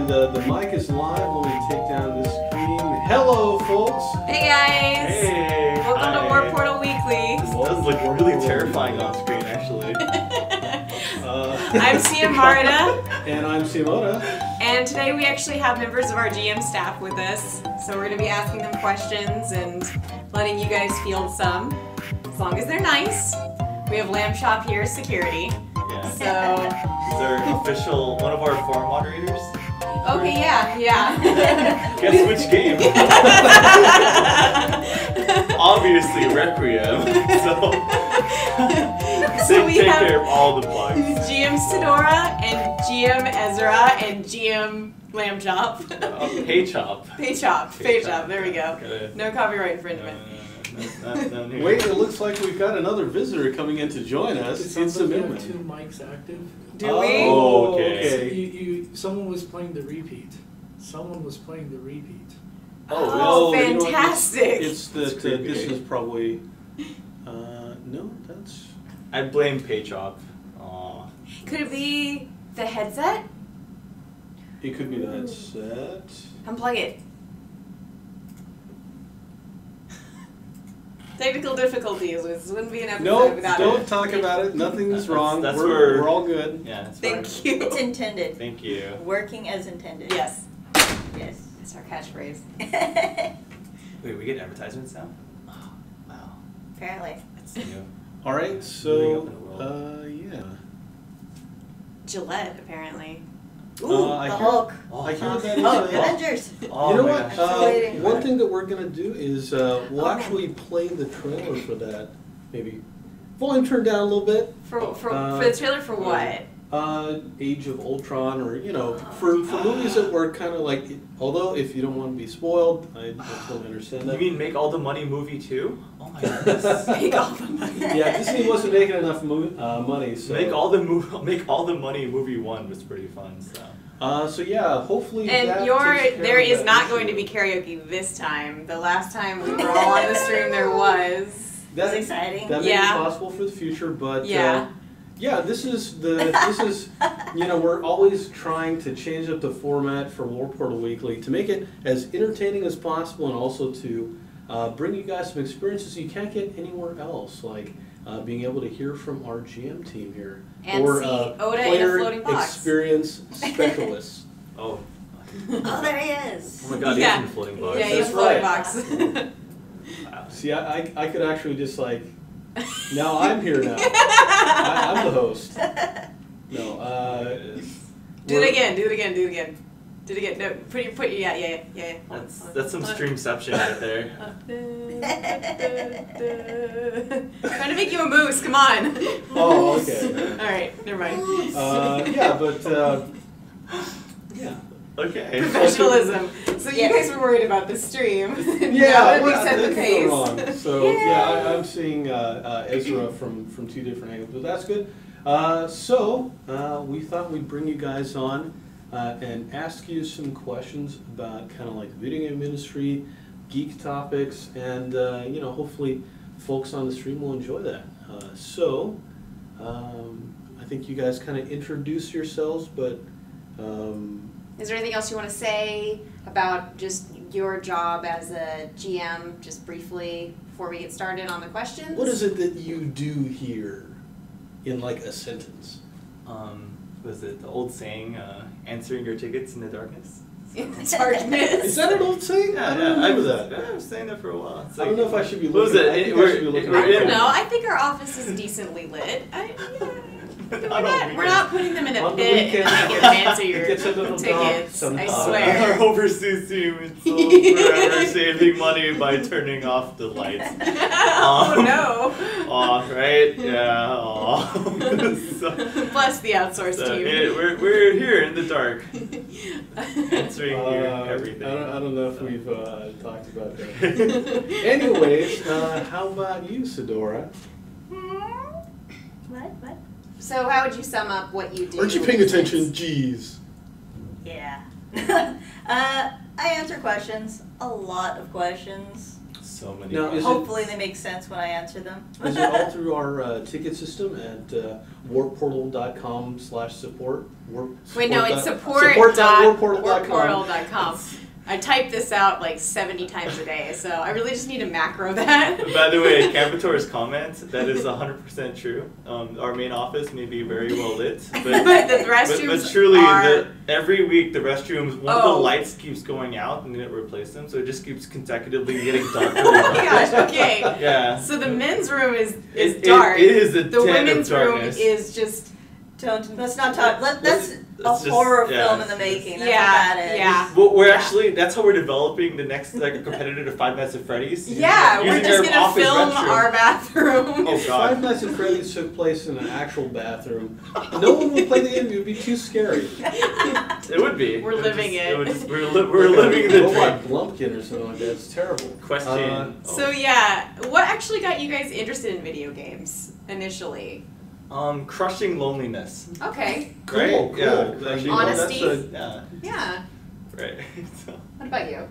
And the mic is live. Let me take down this screen. Hello, folks. Hey, guys. Hey. Welcome to Warpportal Weekly. This does look really terrifying on screen, actually. I'm CMs Maridah. And I'm CMs Oda. And today we actually have members of our GM staff with us. So we're going to be asking them questions and letting you guys field some, as long as they're nice. We have Lamb Shop here, security. Yeah. So. Is our official, one of our forum moderators? Okay, yeah. Guess which game? Obviously, Requiem. So we take have care of all the bugs. GMs Sedora and GM Ezra and GM Lamb Chop. Paychop. Paychop. There we go. Okay. No copyright infringement. None here. Wait, it looks like we've got another visitor coming in to join us. It sounds It's a like you have Midman. two mics active. Do we? Oh, okay. Someone was playing the repeat. Oh, you know what? fantastic! It's that this is probably. No, that's. I blame Paychop. Aw. Could it be the headset? It could be the headset. Unplug it. Technical difficulties. This wouldn't be an episode No, without don't it. talk about it. Nothing's wrong. That's we're where- all good. Yeah, that's Thank fine. you. It's intended. Thank you. Working as intended. Yes, Yes. that's our catchphrase. Wait, we get advertisements now? Oh, Wow. Apparently. That's new. All right, Moving so up in the world. yeah. Gillette, apparently. Ooh, I the hear- Hulk. I hear that is. Oh, Avengers. Oh You know my what? gosh. I'm waiting. One thing that we're gonna do is we'll Oh. actually play the trailer for that. Maybe volume turned down a little bit. For the trailer for what? Age of Ultron, or for movies that were kind of like. Although if you don't want to be spoiled, I totally understand You that. mean Make All the Money movie too? Oh my goodness. Make all the money. Yeah, Disney wasn't making enough money, so. Make All the Money movie 1 was pretty fun. So yeah, hopefully. And that there takes care of is that not going to issue. be karaoke this time. The last time we were all on the stream, there was. That's exciting. That may Yeah. be possible for the future, but Yeah. yeah, this is we're always trying to change up the format for Warpportal Weekly to make it as entertaining as possible, and also to bring you guys some experiences you can't get anywhere else, like being able to hear from our GM team here, And or see Oda in a player floating box. experience specialists. Oh. Oh, there he is. Oh my god, Yeah. he's in the floating box. Yeah, you have a That's floating box. Wow. See, I could actually just like, now I'm here now. I'm the host. No, Do it again. No, yeah. That's some streamception right there. Trying to make you a moose. Come on. Oh, okay. All right, never mind. Yeah, but yeah. Okay. Professionalism. So you Yeah. guys were worried about the stream. Now Yeah, that we well, set the that's pace. not wrong. So yeah, I'm seeing Ezra from two different angles, but that's good. So we thought we'd bring you guys on and ask you some questions about kind of like the video game industry, geek topics, and hopefully folks on the stream will enjoy that. So I think you guys kind of introduce yourselves, but. Is there anything else you want to say about just your job as a GM, just briefly, before we get started on the questions? What is it that you do here in like a sentence? Was it the old saying, answering your tickets in the darkness? In the darkness. Is that an old saying? I don't remember that. I was saying that for a while. It's I don't know if I should be What was looking. it? I think I We're- should be looking we're I at don't in- know. I think our office is decently lit. We're not putting them in a On the pit weekend, and making them answer it your gets a little dark tickets. I sometimes. swear. Our overseas team is so forever saving money by turning off the lights. Oh no. Aw, right? Yeah. Aw. Bless the outsourced team. We're here in the dark, answering everything. I don't know if we've talked about that. Anyways, how about you, Sedora? What? So how would you sum up what you do? Aren't you paying attention? Jeez. Yeah. I answer questions. A lot of questions. So many. Now, is Hopefully they make sense when I answer them. Is it all through our ticket system at warpportal.com/support? Wait, no, it's support.warpportal.com. support.warpportal.com. I type this out like 70 times a day, so I really just need to macro that. By the way, Campetor's comment, that is 100% true. Our main office may be very well lit, but the restrooms but truly, are... every week the restrooms, one of the lights keeps going out and then it replaces them, so it just keeps consecutively getting darker. Oh my gosh, okay. Yeah. So the men's room is dark. It is a The women's room darkness. is just... Let's not talk. That's a just- horror yeah. film in the making. That's Yeah, what that is. yeah. Well, we're actually, that's how we're developing the next competitor to Five Nights at Freddy's. Yeah, we're Using just their gonna office film restroom. our bathroom. Oh, If God. Five Nights at Freddy's took place in an actual bathroom, no one would play the game. It would be too scary. It would be. We're living it. We're living the Robot dream. Blumpkin or something like that. It's terrible. Question. So yeah, what actually got you guys interested in video games initially? Crushing loneliness. Okay. Cool, Right? cool. Yeah, crushing Honesty. loneliness. Yeah. Yeah. Right. So. What about you?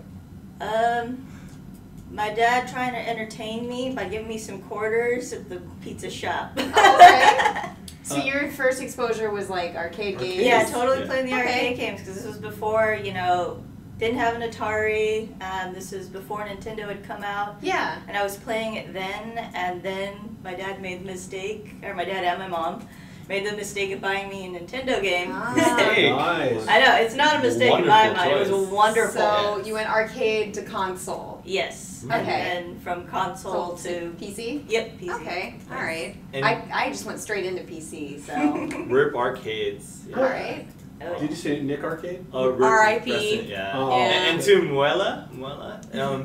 My dad trying to entertain me by giving me some quarters at the pizza shop. Oh, okay. So your first exposure was like arcade games? Yeah, totally Yeah. playing the Okay. arcade games because this was before, didn't have an Atari. This was before Nintendo had come out. Yeah. And I was playing it then, and then my dad made the mistake, or my dad and my mom made the mistake of buying me a Nintendo game. Mistake. Nice. I know, it's not a mistake in my Wonderful mind. It was choice. wonderful. So you went arcade to console. Yes. Okay. And then from console to PC? Yep, PC. Okay, alright. And- I just went straight into PC, so. Rip arcades. Yeah. Alright. Oh, Did you say Nick Arcade? Rip R.I.P. Crescent, yeah. Oh. Yeah. And to Muela,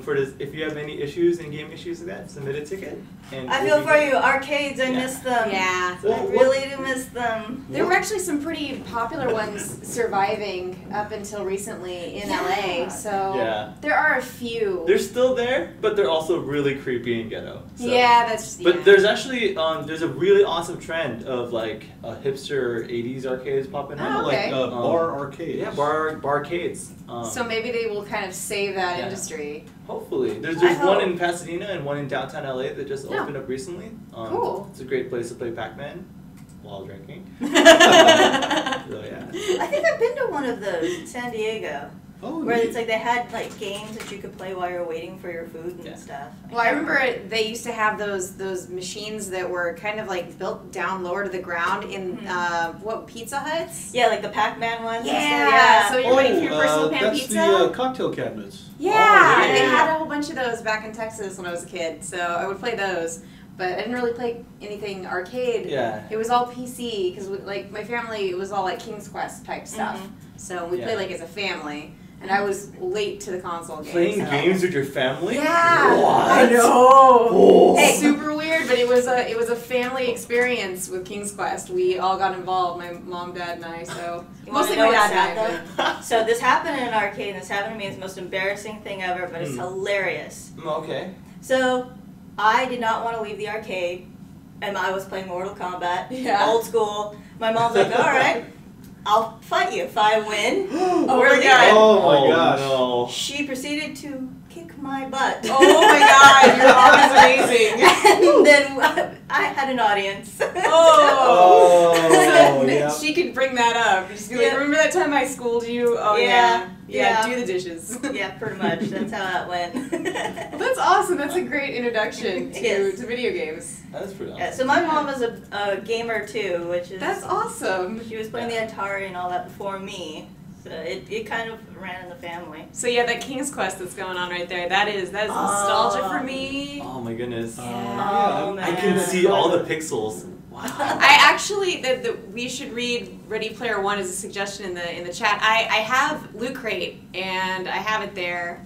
for this, if you have any issues and game issues like that, submit a ticket. And I we'll feel be for there. you. Arcades, I miss them. Yeah. I really do miss them. There were actually some pretty popular ones surviving up until recently in LA, so Yeah. there are a few. They're still there, but they're also really creepy and ghetto. So. Yeah, that's But yeah. there's actually there's a really awesome trend of like hipster '80s arcades popping Oh, up. okay. Like bar arcades. Yeah, barcades. So maybe they will kind of save that Yeah. industry. Hopefully, there's I one hope. in Pasadena and one in downtown LA that just Yeah. opened up recently. Cool. It's a great place to play Pac-Man while drinking. So yeah. I think I've been to one of those in San Diego, Oh, where neat. it's like they had like games that you could play while you're waiting for your food and Yeah. stuff. Well, I remember they used to have those machines that were kind of like built down lower to the ground in what Pizza Huts. Yeah, like the Pac-Man ones. and Yeah. stuff, So you're waiting for your personal pan that's pizza. the cocktail cabinets. Yeah, Oh, and they yeah. had a whole bunch of those back in Texas when I was a kid, so I would play those. But I didn't really play anything arcade. Yeah. It was all PC because like my family, it was all like King's Quest type stuff. So we Yeah. played like as a family, and I was late to the console game. Playing so. games with your family? Yeah, What? I know. Oh. Hey, super weird, but it was a family experience with King's Quest. We all got involved, my mom, dad, and I. So You wanna mostly know my what's dad sad, and I. So this happened in an arcade, and this happened to me. It's the most embarrassing thing ever, but it's hilarious. Okay. So I did not want to leave the arcade, and I was playing Mortal Kombat, Yeah. old school. My mom's like, all right, I'll fight you if I win. Oh We're my leaving. God. Oh my gosh. No. She proceeded to kick my butt. Oh my God, your mom is amazing. And then I had an audience. Oh. Oh, So yeah. she could bring that up. Just be like, Yeah. remember that time I schooled you? Oh Yeah. yeah. Yeah. Do the dishes. Yeah, pretty much. That's how that went. Well, that's awesome. That's a great introduction to, Yes. to video games. That's pretty awesome. Yeah, so my mom was a gamer too, which is That's awesome. she was playing the Atari and all that before me. So it kind of ran in the family. So yeah, that King's Quest that's going on right there, that is nostalgia for me. Oh my goodness. Oh, I man. can see all the pixels. Wow. I actually we should read Ready Player One as a suggestion in the chat. I have Loot Crate and I have it there.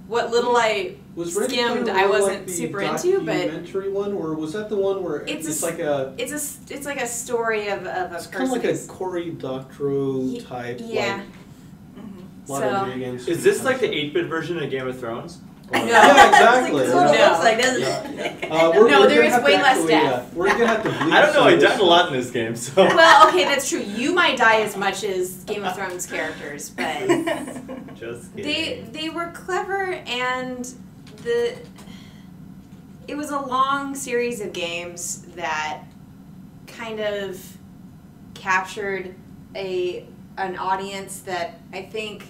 What little I Was Ready skimmed, Player I One wasn't like the super into, but documentary one, or was that the one where it's like a? it's like a story of a It's person. kind of like a who's- Cory Doctorow type. Yeah. Like, a lot of So- video games. Is this like the 8-bit version of Game of Thrones? Yeah, exactly. That's what it No. looks like, doesn't Yeah. it? No, there is way less death. We're gonna have to bleep I don't know. some I of this died a lot in this game, so. Well, okay, that's true. You might die as much as Game of Thrones characters, but Just kidding. they were clever, and it was a long series of games that kind of captured an audience that I think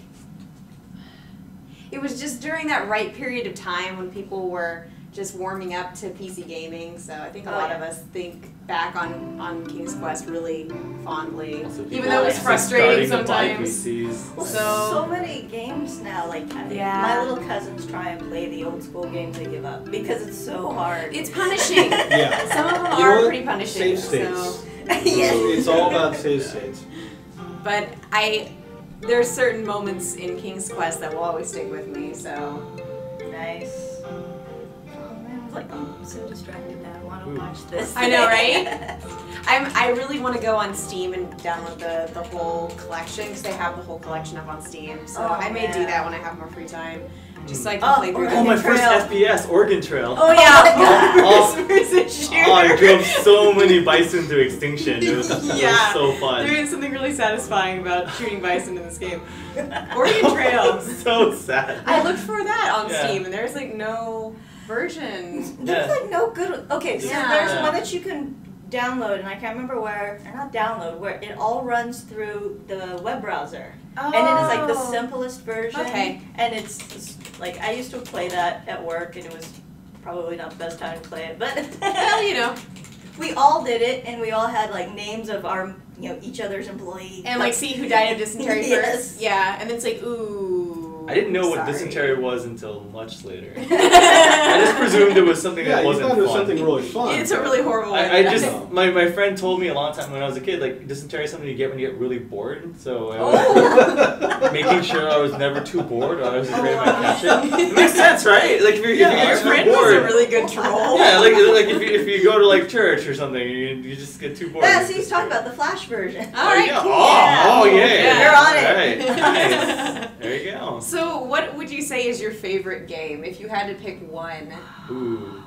it was just during that right period of time when people were just warming up to PC gaming. So I think a lot of us think back on King's Quest really fondly, Also, even though it was frustrating starting to buy sometimes. PCs. Well, So- so many games now, like Yeah. my little cousins try and play the old school games, they give up because it's so hard. It's punishing. Yeah. Some of them You know are what? pretty punishing. Save states. So. Yes. It's all about save states. But there's certain moments in King's Quest that will always stick with me. So Nice. Oh man, I'm so distracted now. I want to Ooh. watch this. I know, right? I really want to go on Steam and download the whole collection because they have the whole collection up on Steam. So Oh, I may do yeah. that when I have more free time, just so I can play through Oh, it. my first Trail. FPS, Oregon Trail. Oh yeah, Oh, first shooter. Oh, I drove so many bison to extinction. It was Yeah. so fun. There is something really satisfying about shooting bison in this game. Oregon Trail. So sad. I looked for that on Yeah. Steam and there's like no version. There's Yeah. like no good. Okay, so Yeah. there's one that you can download, and I can't remember where, or not download, where it all runs through the web browser. And it is like the Oh. simplest version. Okay. And it's like, I used to play that at work, and it was probably not the best time to play it, but Well, you know. we all did it, and we all had like names of our, each other's employees. And like see who died of dysentery Yes. first. Yeah, and then it's like, ooh. I didn't know what sorry. dysentery was until much later. I just presumed it was something Yeah, that you wasn't thought it was fun. something really fun. It's a really horrible. I just No. my friend told me a long time when I was a kid, like dysentery is something you get when you get really bored. So I Oh. was making sure I was never too bored or I was afraid I might catch it. It makes sense, right? Like if you're, Your if you're friend bored. was a really good troll. Yeah, like if you go to like church or something, you just get too bored. Yeah, see, he's talking about the Flash version. All right, There you go. cool. Oh yeah. You're on it. All right. Nice. There you go. So, what would you say is your favorite game if you had to pick one? Ooh.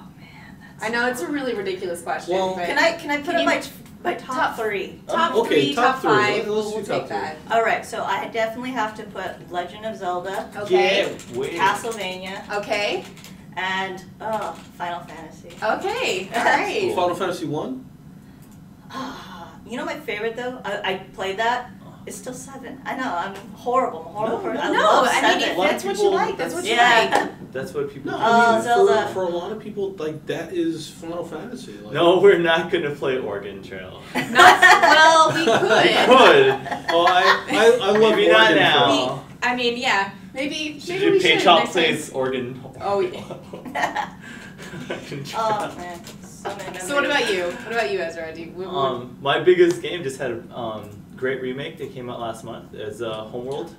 I know it's a really ridiculous question. Well, but Can I put Can up you- my top three? top Okay, three, top top three. five? Let's we'll do take top three. that. All right, so I definitely have to put Legend of Zelda, Okay. Yeah, wait. Castlevania, Okay. and Final Fantasy. Okay. All right. Final Fantasy 1? You know my favorite though? I played that. It's still 7. I know, I'm horrible. I'm a horrible person. I No, love I mean 7. if lot of that's what you people- like, that's what you Yeah. like. That's what people. No, do. I mean, Zelda. for a lot of people, like, that is Final Fantasy. Like, No, we're not gonna play Oregon Trail. Not well, we We could. could. Oh, I love Maybe not Oregon now. Trail. I mean, yeah, maybe Should we do should Paychop next time. plays Oregon. Oh, yeah. Oregon Trail. Oh man, so many memories. So what about you? What about you, Ezra? Do you, My biggest game just had a great remake that came out last month. It's Homeworld.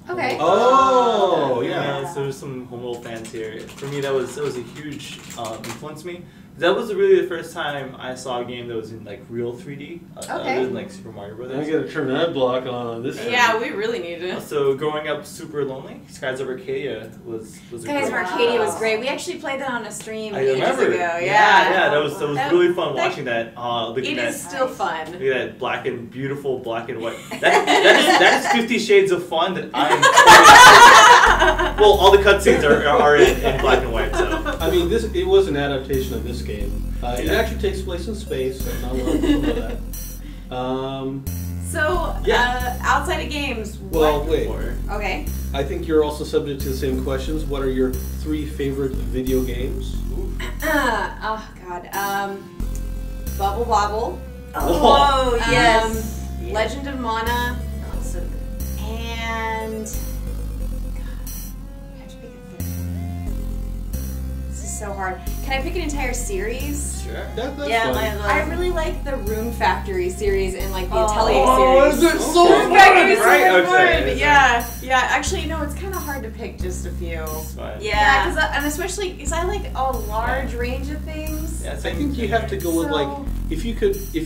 okay. Oh, yeah. So there's some Homeworld fans here. For me, that was a huge influence me. That was really the first time I saw a game that was in like real 3D, Okay. other than like Super Mario I Brothers. gotta turn that block on this Yeah, we really need to. So growing up super lonely, Skies of Arcadia was a Guys, great. Arcadia was great. We actually played that on a stream I ages remember. ago. Yeah. Yeah, that was That- really fun that- watching that. Looking It at is still fun. look at that beautiful black and white. That is 50 Shades of Fun that I'm. Well, all the cutscenes are in black and white. So I mean, it was an adaptation of this game. It actually takes place in space, so not a lot of people know that. So, Yeah. outside of games, Well, what? wait. Okay. I think you're also subject to the same questions. What are your 3 favorite video games? Oh God. Bubble Bobble. Oh yes. Legend of Mana. Oh, so good. And God, I have to pick a third. This is so hard. Can I pick an entire series? sure. That's Yeah, fun. might as well. I really like the Rune Factory series and like the Oh. Atelier Oh, series. is it so Rune fun? Factory is so Right, much okay. fun. Yeah, yeah. Actually, no, it's kind of hard to pick just a few. It's fine. Yeah. Because and especially because I like a large range of things. Yeah, I think you have to go with like if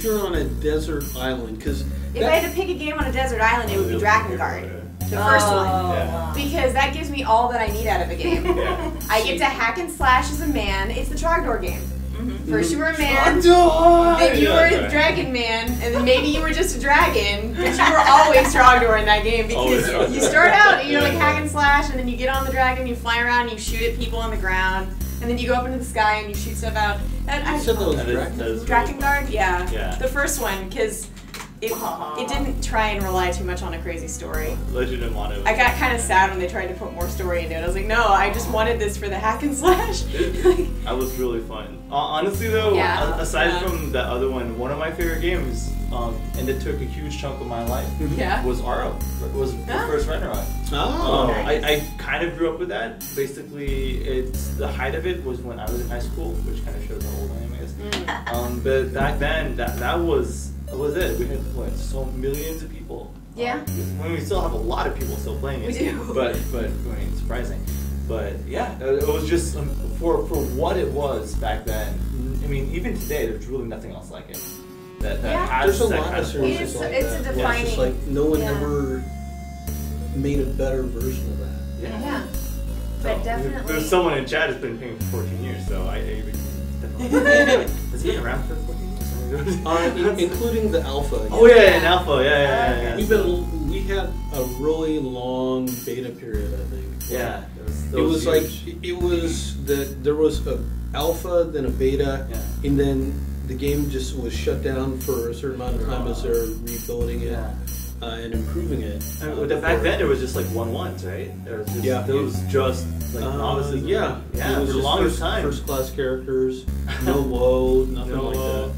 you're on a desert island, because If I had to pick a game on a desert island, it would be Drakengard. The first one. Yeah. Because that gives me all that I need out of a game. Yeah. I get to hack and slash as a man. It's the Trogdor game. Mhm. First you were a man, Trogdor! then you were Yeah. a dragon man, and then maybe you were just a dragon, but you were always Trogdor in that game Always because Trogdor. you start out and you're like Yeah. hack and slash, and then you get on the dragon, you fly around, you shoot at people on the ground, and then you go up into the sky and you shoot stuff out. You said that was That is- Dragon. that is Dragon Guard, yeah. Yeah. The first one, because it didn't try and rely too much on a crazy story. Legend and Mono. I got kind of sad when they tried to put more story into it. I was like, no, I just wanted this for the hack and slash. That was really fun. Honestly, though, Yeah. aside Yeah. from that other one of my favorite games, and it took a huge chunk of my life, Yeah. was Aro. Was the Oh. first Ragnarok. Oh. I kind of grew up with that. Basically, the height of it was when I was in high school, which kind of shows how old I am, I guess. But back then, that was it. We had so millions of people. Yeah. I mean, we still have a lot of people still playing it. We do. But I mean, surprising. But yeah, it was just for what it was back then. I mean, even today, there's really nothing else like it. That Yeah. has There's a that lot kind of of series It's- like it's a that. It's just defining- like no one yeah. ever made a better version of that. Yeah. But definitely. There's someone in chat who's been playing for 14 years, so I definitely. Has he been around for 14 years? Including the alpha. Oh yeah, in alpha, yeah. We had a really long beta period, I think. Yeah. It was like huge. there was a alpha, then a beta, Yeah. and then the game just was shut down for a certain amount of time as they're rebuilding it and improving it. Back then, there was just like 1-1s, right? There was just, Yeah. There was just like novices. Yeah, Yeah. It was For the just longest time. First class characters, no woe, nothing like that.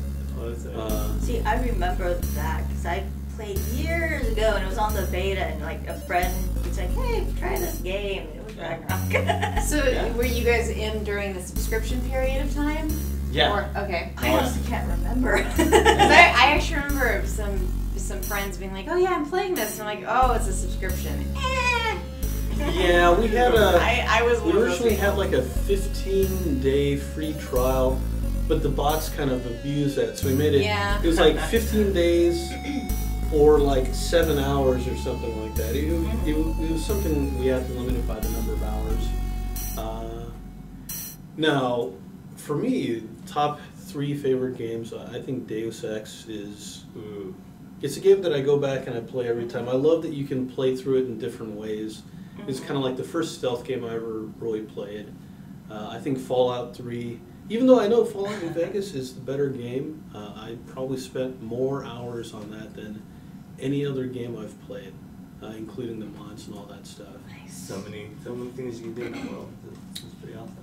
See, I remember that because I played years ago and it was on the beta and like a friend was like, hey, try this game. And it was Ragnarok. So Yeah. were you guys in during the subscription period of time? Yeah. Or, okay. I honestly can't remember. 'Cause I actually remember some friends being like, oh yeah, I'm playing this. And I'm like, oh, it's a subscription. Yeah, we had I was we one of those originally people. had like a 15-day free trial, but the bots kind of abused that, so we made it. Yeah. It was like 15 days or like 7 hours or something like that. It was something we had to limit it by the number of hours. Now, for me, top 3 favorite games, I think Deus Ex is. It's a game that I go back and I play every time. I love that you can play through it in different ways. It's kind of like the first stealth game I ever really played. I think Fallout 3, even though I know Fallout New Vegas is the better game, I probably spent more hours on that than any other game I've played, including the mods and all that stuff. So many things you can do in the world. It's pretty awesome.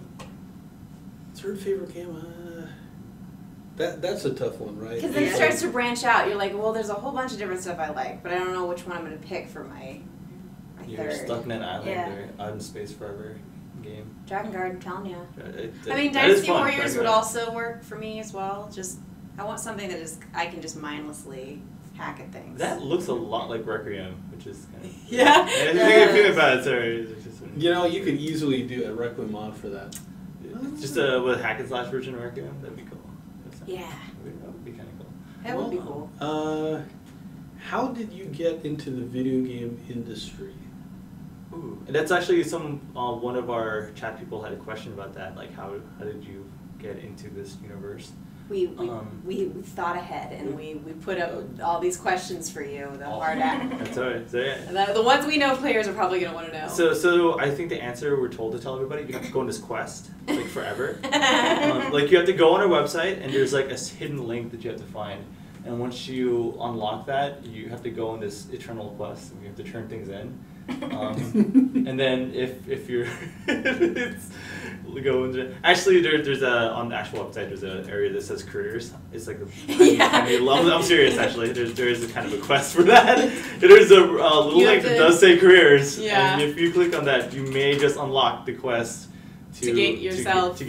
Third favorite game? That's a tough one, right? Because then it starts to branch out. You're like, well, there's a whole bunch of different stuff I like, but I don't know which one I'm going to pick for my You're third. stuck in an island Yeah. or out in space forever game. Dragon Guard, I'm telling you. That- I mean, that is Dynasty fun, Warriors Dragon would Guard. also work for me as well. Just, I want something that is, I can just mindlessly hack at things. That looks a lot like Requiem, which is kind of... Yeah. Think about it, sorry. It's just, You know, you could easily do a Requiem mod for that. just a hack and slash version of Requiem, that'd be cool. Yeah. That would be kind of cool. That would be cool. How did you get into the video game industry? Ooh. And that's actually one of our chat people had a question about that, like how did you get into this universe? We thought ahead and we put up all these questions for you, the hard act. That's alright. So yeah. The ones we know players are probably going to want to know. So I think the answer we're told to tell everybody, you have to go on this quest, like forever. Like you have to go on our website and there's like a hidden link that you have to find. And once you unlock that, you have to go on this eternal quest and you have to turn things in. And then if you're actually there's on the actual website there's an area that says careers. It's like I'm serious actually. There's a kind of a quest for that. There's a little link that does say careers. Yeah. And if you click on that, you may just unlock the quest to get yourself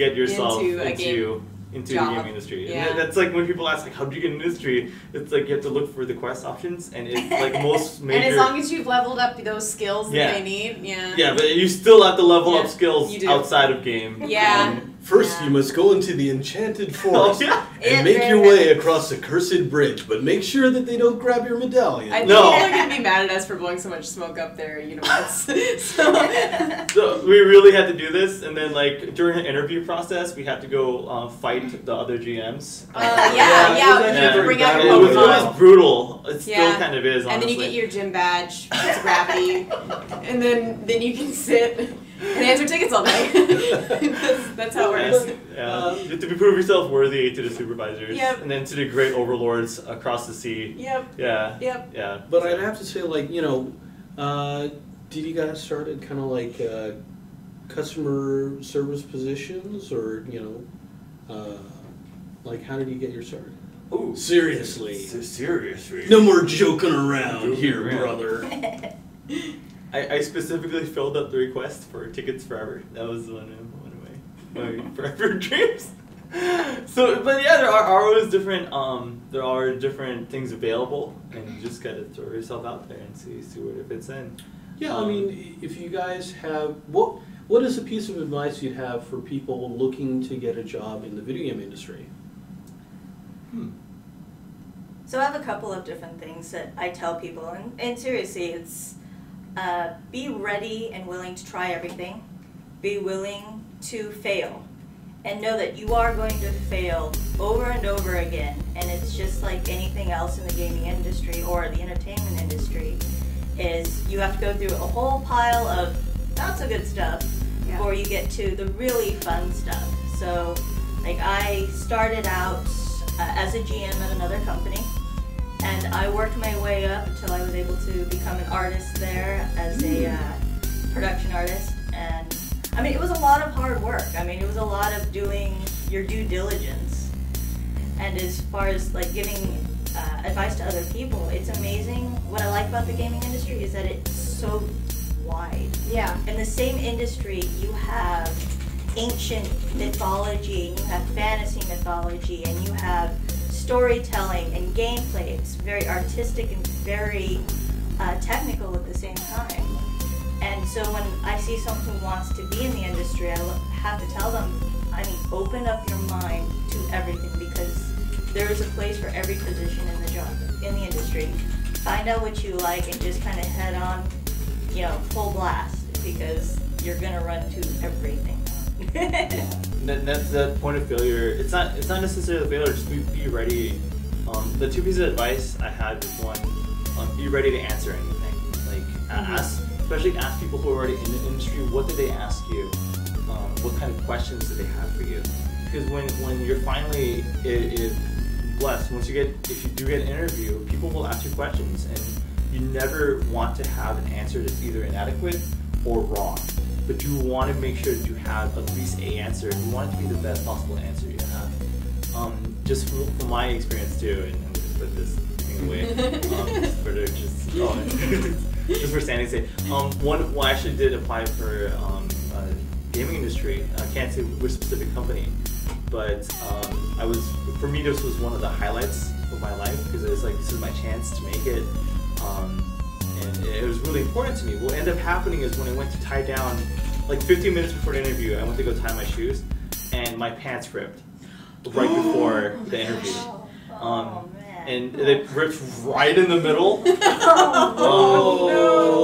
into the gaming industry. Yeah. And that's like when people ask like how do you get in the industry, it's like you have to look for the quest options and it's like most major. And as long as you've leveled up those skills that they need, Yeah, but you still have to level up skills you do. outside of game. Yeah. First, Yeah. you must go into the enchanted forest yeah. and make your way across the cursed bridge, but make sure that they don't grab your medallion. I think No. people are gonna be mad at us for blowing so much smoke up their universe. So we really had to do this, and then like during the interview process, we had to go fight the other GMs. Yeah, it was you have to actually bring out very your It was, Pokemon. it was brutal. It still Yeah. kind of is, honestly. And then you get your gym badge, it's gravity, and then you can sit and answer tickets all day. that's how it works. Yeah. You have to prove yourself worthy to the supervisors, Yep. and then to the great overlords across the sea. Yep. Yeah. Yep. Yeah. But I'd have to say, like, you know, did you guys start at kind of like customer service positions, or, you know, like, how did you get your start? Ooh. Seriously. Seriously. No more joking around Joking here, around. brother. I specifically filled up the request for Tickets Forever. That was one of my forever dreams. So, but yeah, there are always different. There are different things available, and you just gotta throw yourself out there and see where it fits in. Yeah, I mean, if you guys have what is a piece of advice you'd have for people looking to get a job in the video game industry? So I have a couple of different things that I tell people, and seriously, it's be ready and willing to try everything. Be willing to fail, and know that you are going to fail over and over again. And it's just like anything else in the gaming industry or the entertainment industry, is you have to go through a whole pile of not so good stuff before you get to the really fun stuff. So, like, I started out as a GM at another company, and I worked my way up until I was able to become an artist there as a production artist. And I mean, it was a lot of hard work. I mean, it was a lot of doing your due diligence. And as far as like giving advice to other people, it's amazing. What I like about the gaming industry is that it's so wide. Yeah. In the same industry, you have ancient mythology, and you have fantasy mythology, and you have storytelling and gameplay. It's very artistic and very technical at the same time. And so when I see someone who wants to be in the industry, I have to tell them, I mean, open up your mind to everything, because there is a place for every position in the job, in the industry. Find out what you like and just kind of head on, you know, full blast, because you're gonna run to everything. That's that point of failure. It's not necessarily a failure. Just be ready. The two pieces of advice I had was one, be ready to answer anything. Like especially ask people who are already in the industry. What did they ask you? What kind of questions did they have for you? Because when you're finally blessed, if you do get an interview, people will ask you questions, and you never want to have an answer that's either inadequate or wrong. But you want to make sure that you have at least an answer. You want it to be the best possible answer you have. Just from my experience too, and I'm just put this thing away. Just for sandy's sake. I actually did apply for gaming industry. I can't say which specific company, but for me this was one of the highlights of my life, because it was like, this is my chance to make it. And it was really important to me. What ended up happening is when I went to tie down, like 15 minutes before the interview, I went to go tie my shoes, and my pants ripped right before the interview. Oh, man. And they ripped right in the middle.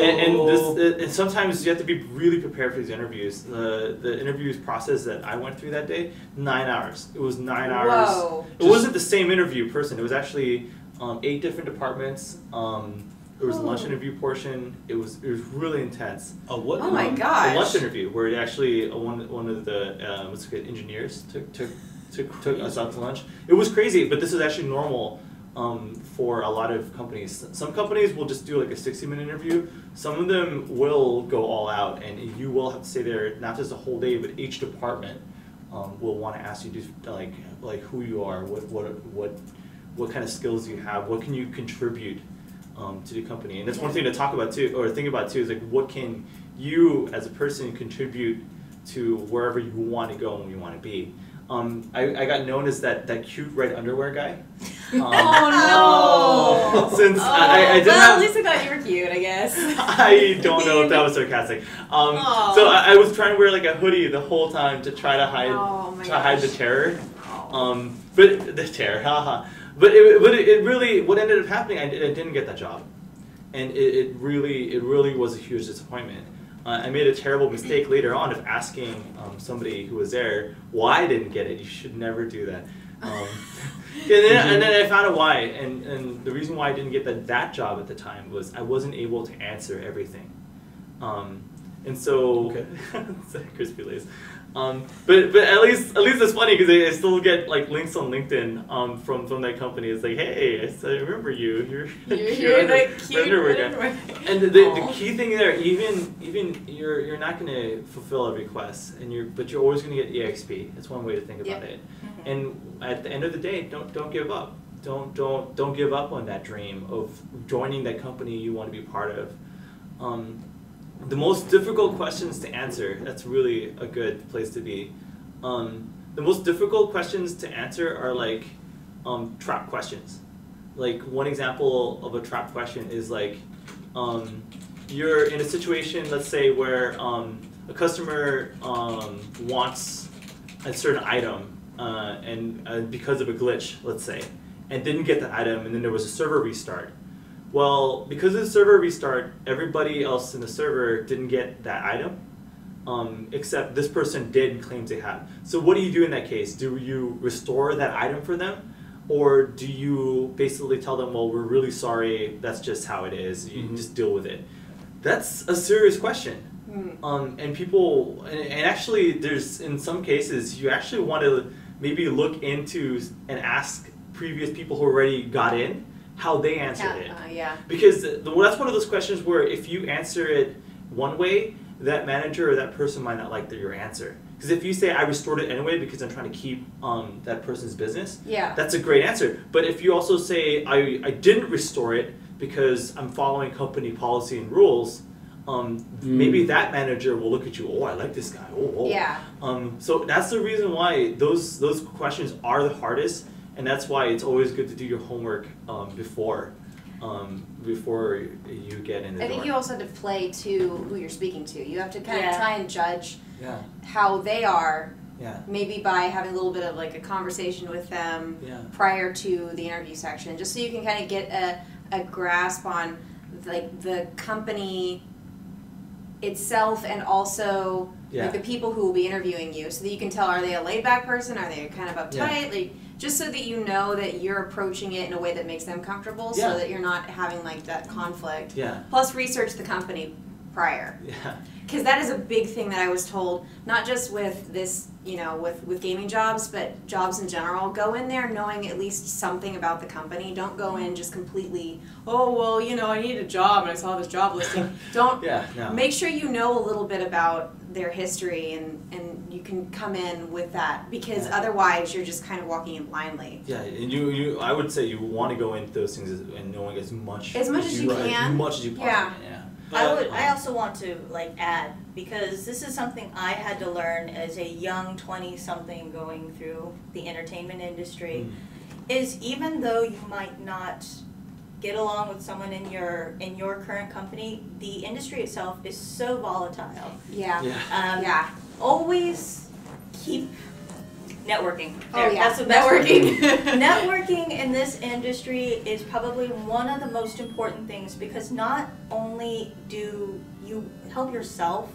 And sometimes you have to be really prepared for these interviews. The interviews process that I went through that day, 9 hours. It was 9 hours. Whoa. It wasn't the same interview person. It was actually 8 different departments. There was a lunch interview portion. It was really intense. What? Oh my A gosh. lunch interview where actually one of the engineers took us out to lunch. It was crazy, but this is actually normal for a lot of companies. Some companies will just do like a 60-minute interview. Some of them will go all out, and you will have to stay there not just a whole day, but each department will want to ask you to like who you are, what kind of skills you have, what can you contribute to the company. And that's one thing to talk about too, or think about too, is like, what can you as a person contribute to wherever you want to go and you want to be. I got known as that cute red underwear guy. Oh Oh. Since I didn't well, have, at least I thought you were cute, I guess. I don't know if that was sarcastic. Aw. So I was trying to wear like a hoodie the whole time to try to hide, Oh my hide the gosh. terror. Oh. But the terror, haha. But it really, what ended up happening, I didn't get that job, and it really was a huge disappointment. I made a terrible mistake later on of asking somebody who was there why I didn't get it. You should never do that. And then I found out why, and the reason why I didn't get that job at the time was I wasn't able to answer everything. And so, Okay. crispy lays. But at least it's funny because I still get like links on LinkedIn from that company. It's like, hey, I remember you. You're the cute underwear guy. underwear. And the key thing there, even you're not going to fulfill a request, but you're always going to get EXP. That's one way to think about it. And at the end of the day, don't give up. Don't give up on that dream of joining that company you want to be part of. The most difficult questions to answer, that's really a good place to be. The most difficult questions to answer are like trap questions. Like one example of a trap question is like, you're in a situation, let's say, where a customer wants a certain item and because of a glitch, let's say, and didn't get that item, and then there was a server restart. Well, because of the server restart, everybody else in the server didn't get that item, except this person did and claims they have. So what do you do in that case? Do you restore that item for them? Or do you basically tell them, well, we're really sorry, that's just how it is, you just deal with it? That's a serious question. And people, and actually there's, in some cases, you actually want to maybe look into and ask previous people who already got in, how they answered it. Yeah. Because that's one of those questions where if you answer it one way, that manager or that person might not like your answer. Because if you say, I restored it anyway because I'm trying to keep that person's business, that's a great answer. But if you also say, I didn't restore it because I'm following company policy and rules, maybe that manager will look at you, oh, I like this guy, Yeah. So that's the reason why those questions are the hardest. And that's why it's always good to do your homework before you get in the door. I think you also have to play to who you're speaking to. You have to kind of try and judge how they are, maybe by having a little bit of like a conversation with them prior to the interview section, just so you can kind of get a grasp on like the company itself and also like the people who will be interviewing you, so that you can tell, are they a laid back person, are they kind of uptight, like, just so that you know that you're approaching it in a way that makes them comfortable, so that you're not having like that conflict. Plus research the company prior. Because that is a big thing that I was told, not just with this, you know, with gaming jobs, but jobs in general. Go in there knowing at least something about the company. Don't go in just completely, oh, well, you know, I need a job and I saw this job listing. Don't, make sure you know a little bit about their history and you can come in with that, because otherwise you're just kind of walking in blindly. And you I would say you want to go into those things and knowing as much as you can. As much as you possibly can. I also want to like add, because this is something I had to learn as a young 20-something going through the entertainment industry, is even though you might not get along with someone in your current company, the industry itself is so volatile. Always keep networking. That's the networking. Networking in this industry is probably one of the most important things, because not only do you help yourself,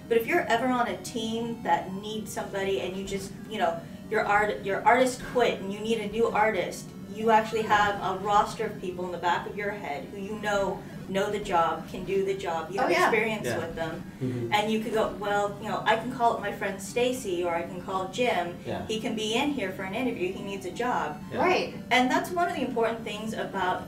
but if you're ever on a team that needs somebody and you just, you know, your artist quit and you need a new artist, you actually have a roster of people in the back of your head who you know the job, can do the job, you have experience with them, and you could go, well, you know, I can call up my friend Stacy, or I can call Jim, he can be in here for an interview, he needs a job. And that's one of the important things about,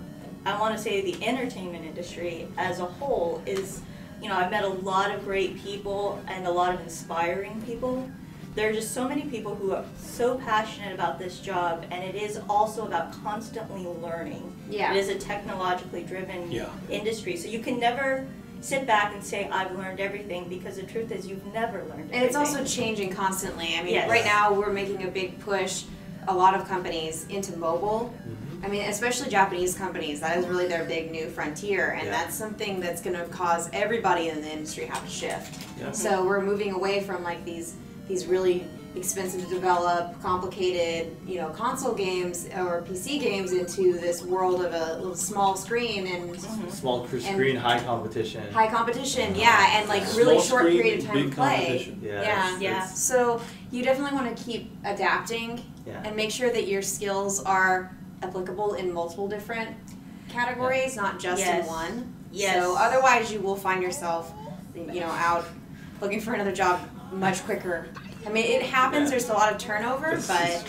I want to say, the entertainment industry as a whole is, you know, I've met a lot of great people and a lot of inspiring people. There are just so many people who are so passionate about this job, and it is also about constantly learning. It is a technologically driven industry, so you can never sit back and say, I've learned everything, because the truth is you've never learned everything. And it's also changing constantly. I mean, right now we're making a big push, a lot of companies, into mobile. I mean, especially Japanese companies, that is really their big new frontier, and that's something that's going to cause everybody in the industry have to shift. Yeah. So we're moving away from like these really expensive to develop, complicated, you know, console games or PC games into this world of a little small screen and Small screen, high competition. high competition, yeah, and like really Small short screen, period of time big to play. competition. Yeah. it's- So you definitely want to keep adapting and make sure that your skills are applicable in multiple different categories, not just in one. Yes. So otherwise you will find yourself, you know, out looking for another job much quicker. I mean, it happens, there's a lot of turnover, but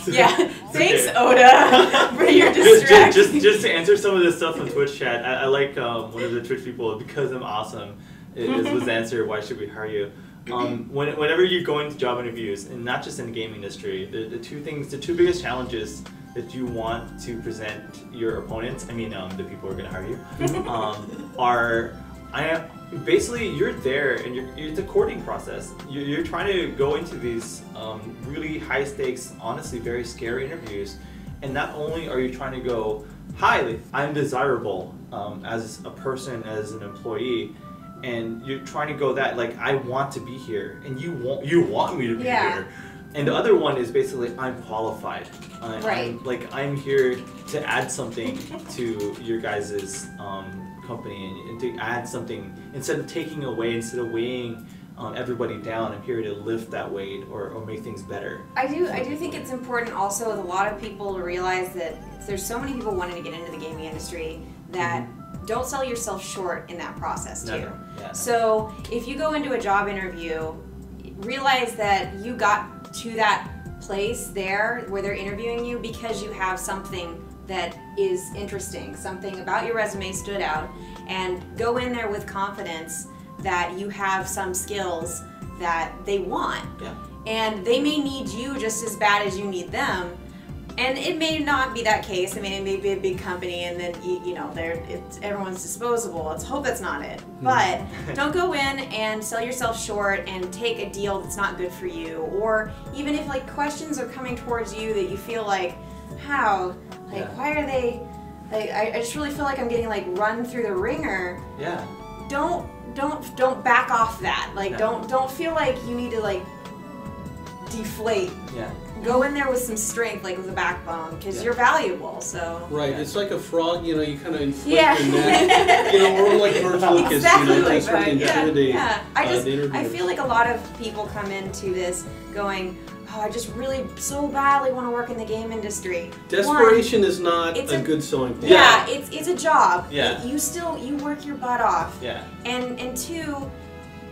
yeah. Thanks, Oda, for your distraction. Just to answer some of this stuff on Twitch chat, I like one of the Twitch people, because I'm awesome, was the answer, why should we hire you? Whenever you go into job interviews, and not just in the gaming industry, the two biggest challenges that you want to present your opponents, I mean the people who are going to hire you, basically you're there and it's a courting process. You're trying to go into these really high stakes, honestly very scary interviews, and not only are you trying to go, hi, I'm desirable as a person, as an employee, and you're trying to go that, like, I want to be here, and you want me to be here. And the other one is basically, I'm qualified. I'm here to add something to your guys' company, and to add something, instead of taking away, instead of weighing everybody down, I'm here to lift that weight or make things better. I do think it's important also with a lot of people to realize that there's so many people wanting to get into the gaming industry that don't sell yourself short in that process too. Never. Yeah, so if you go into a job interview, realize that you got to that place there where they're interviewing you because you have something that is interesting, something about your resume stood out, and go in there with confidence that you have some skills that they want. Yeah. And they may need you just as bad as you need them. And it may not be that case. I mean, it may be a big company, and then you know, everyone's disposable. Let's hope that's not it. But don't go in and sell yourself short and take a deal that's not good for you. Or even if like questions are coming towards you that you feel like, how, like, why are they? Like, I just really feel like I'm getting like run through the ringer. Yeah. Don't back off that. Like, don't feel like you need to like deflate. Yeah. Go in there with some strength, like with a backbone, because you're valuable. So it's like a frog, you know, you kind of inflate the neck. You know, we're like George Lucas, exactly you know, like to sort of intimidate I feel like a lot of people come into this going, oh, I just really so badly want to work in the game industry. Desperation is not a good selling point. Yeah, it's a job. Yeah. You work your butt off. Yeah. And two,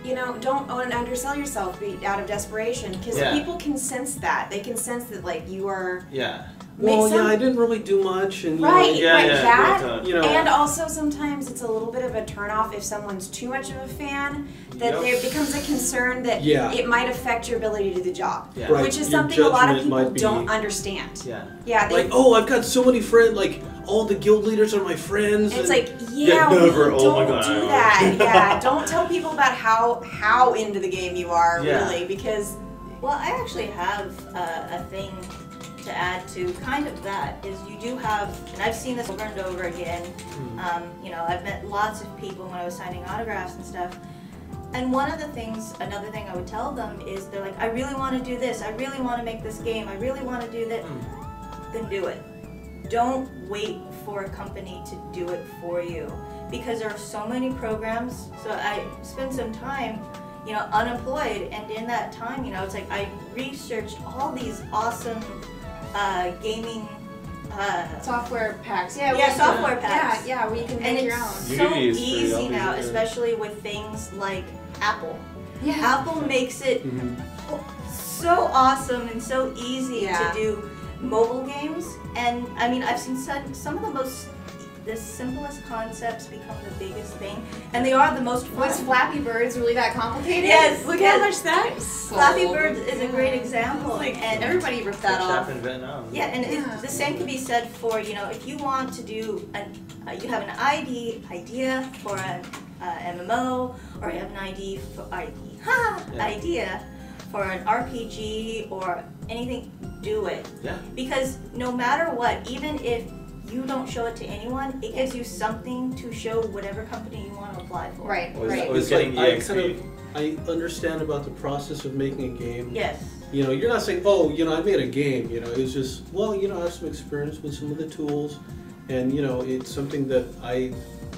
you know, don't undersell yourself out of desperation, because people can sense that. They can sense that, like, you are. Yeah. Well, I didn't really do much, and that. you know, and also sometimes it's a little bit of a turnoff if someone's too much of a fan. That there becomes a concern that it might affect your ability to do the job, which is something a lot of people don't understand. Yeah. Like, oh, I've got so many friends. Like, all the guild leaders are my friends. It's like, don't do that. Don't tell people about how into the game you are, really, because. Well, I actually have a thing to add to kind of that, is you do have, and I've seen this over and over again, you know, I've met lots of people when I was signing autographs and stuff, and another thing I would tell them is, they're like, I really want to do this, I really want to make this game, I really want to do that. Then do it. Don't wait for a company to do it for you, because there are so many programs. So I spent some time, you know, unemployed, and in that time, you know, it's like I researched all these awesome gaming software packs. Software packs. Yeah, where you can make your own. And it's so easy now, especially with things like Apple. Yeah. Apple makes it so awesome and so easy to do mobile games. And I mean, I've seen some of the simplest concepts become the biggest thing, and they are the most fun. Was Flappy Birds really that complicated? Yes. Look how much that is. Flappy Birds is a great example, and everybody ripped that off. In Vietnam. Yeah, and the same can be said for, you know, if you want to do you have an idea for an MMO, or you have an idea for an RPG or anything. do it. Yeah. Because no matter what, even if you don't show it to anyone, it gives you something to show whatever company you want to apply for. Right, Always, right. always It's like, getting I EXP. I understand about the process of making a game. Yes. You know, you're not saying, oh, you know, I made a game. You know, it's just, well, you know, I have some experience with some of the tools, and you know, it's something that I